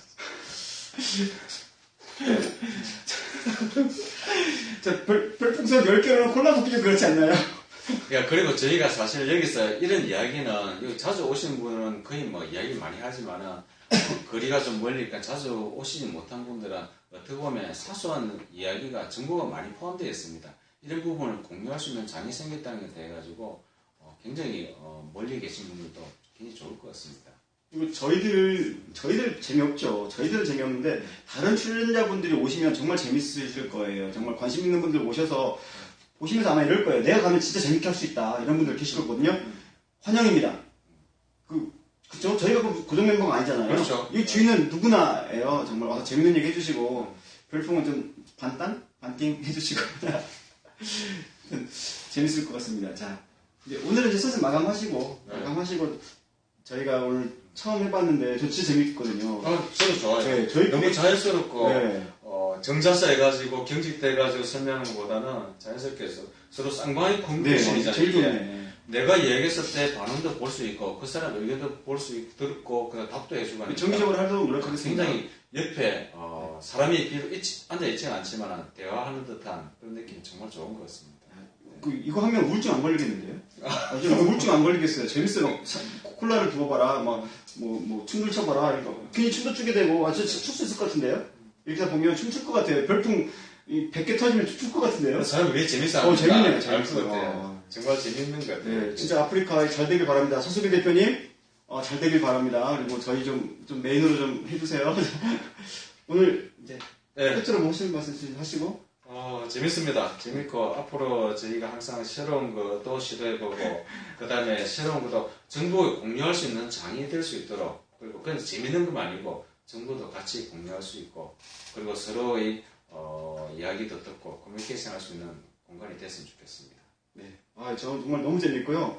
별풍선 10개로 콜라 먹기 좀 그렇지 않나요? 야, 그리고 저희가 사실 여기서 이런 이야기는, 여기 자주 오시는 분은 거의 이야기 많이 하지만은, 거리가 좀 멀리니까 자주 오시지 못한 분들은 어떻게 보면 사소한 이야기가 정보가 많이 포함되어 있습니다. 이런 부분을 공유하시면 장이 생겼다는 게 돼가지고, 굉장히 멀리 계신 분들도 굉장히 좋을 것 같습니다. 그리고 저희들 재미없죠. 저희들은 재미없는데 다른 출연자분들이 오시면 정말 재밌으실 거예요. 정말 관심 있는 분들 오셔서 보시면서 아마 이럴 거예요. 내가 가면 진짜 재밌게 할 수 있다. 이런 분들 계실 거거든요. 환영입니다. 그죠? 저희가 고정 멤버가 아니잖아요. 그렇죠. 이 주인은 누구나예요. 정말 와서 재밌는 얘기 해주시고 별풍은 좀 반띵 해주시고 재밌을 것 같습니다. 자, 이제 오늘은 이제 슬슬 마감하시고 저희가 오늘 처음 해봤는데 저 진짜 재밌거든요. 저도 좋아요. 네, 저희 너무 자연스럽고 네. 정자세 해가지고 경직돼 해가지고 설명하는 것보다는 자연스럽게 해서 서로 쌍방이 네, 커뮤니케이션이잖아요. 제일 이게. 좋네. 내가 이야기했을 때 반응도 볼 수 있고 그 사람 의견도 볼 수 있고 듣고 그다음 답도 해주고 하니까 정기적으로 하도록 노력하겠습니다. 굉장히 옆에 사람이 비록 앉아 있지는 않지만 대화하는 듯한 그런 느낌이 정말 좋은 것 같습니다. 이거 하면 우울증 안 걸리겠는데요? 저 우울증 안 걸리겠어요. 재밌어요. 막 콜라를 부어봐라, 뭐 춤을 춰봐라. 이거 괜히 춤도 추게 되고, 진짜 출 수 있을 것 같은데요? 이렇게 다 보면 춤출 것 같아요. 별풍 100개 터지면 출 것 같은데요? 그 사람이 왜 재밌어 하는지 재밌네요. 알것 재밌어요. 같아요. 정말 재밌는 것 같아요. 네, 진짜 아프리카에 잘 되길 바랍니다. 서수빈 대표님, 잘 되길 바랍니다. 그리고 저희 좀 메인으로 좀 해주세요. 오늘 이제 네. 끝으로 뭐 하시는 말씀 하시고. 재밌습니다. 재밌고 앞으로 저희가 항상 새로운 것도 시도해보고 그 다음에 새로운 것도 정보에 공유할 수 있는 장이 될 수 있도록 그리고 그냥 재밌는 것만 아니고 정보도 같이 공유할 수 있고 그리고 서로의 이야기도 듣고 커뮤니케이션 할 수 있는 공간이 됐으면 좋겠습니다. 네. 저 정말 너무 재밌고요.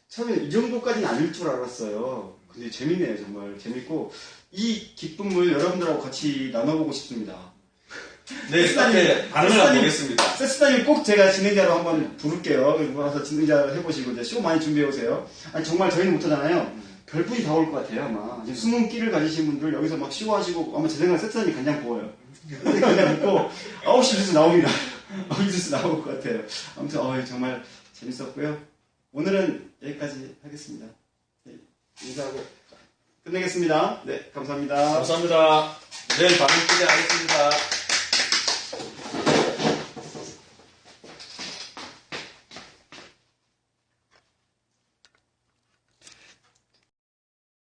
처음에 이 정도까지는 아닐 줄 알았어요. 근데 재밌네요. 정말 재밌고 이 기쁨을 여러분들하고 같이 나눠보고 싶습니다. 네, 이렇게 반응을 한번 보겠습니다. 세스타님 꼭 제가 진행자로 한번 부를게요. 그래서 진행자 해보시고 이제 쇼 많이 준비해오세요. 정말 저희는 못하잖아요. 별분이 다 올 것 같아요, 아마. 지금 숨은 끼를 가지신 분들 여기서 막 쇼하시고 아마 제 생각에 세스타님 간장 부어요. 간장 붓고 9시 뉴스 나옵니다. 9시 뉴스 나올 것 같아요. 아무튼 정말 재밌었고요. 오늘은 여기까지 하겠습니다. 네, 인사하고 끝내겠습니다. 네, 감사합니다. 감사합니다. 내일 반응 기대하겠습니다.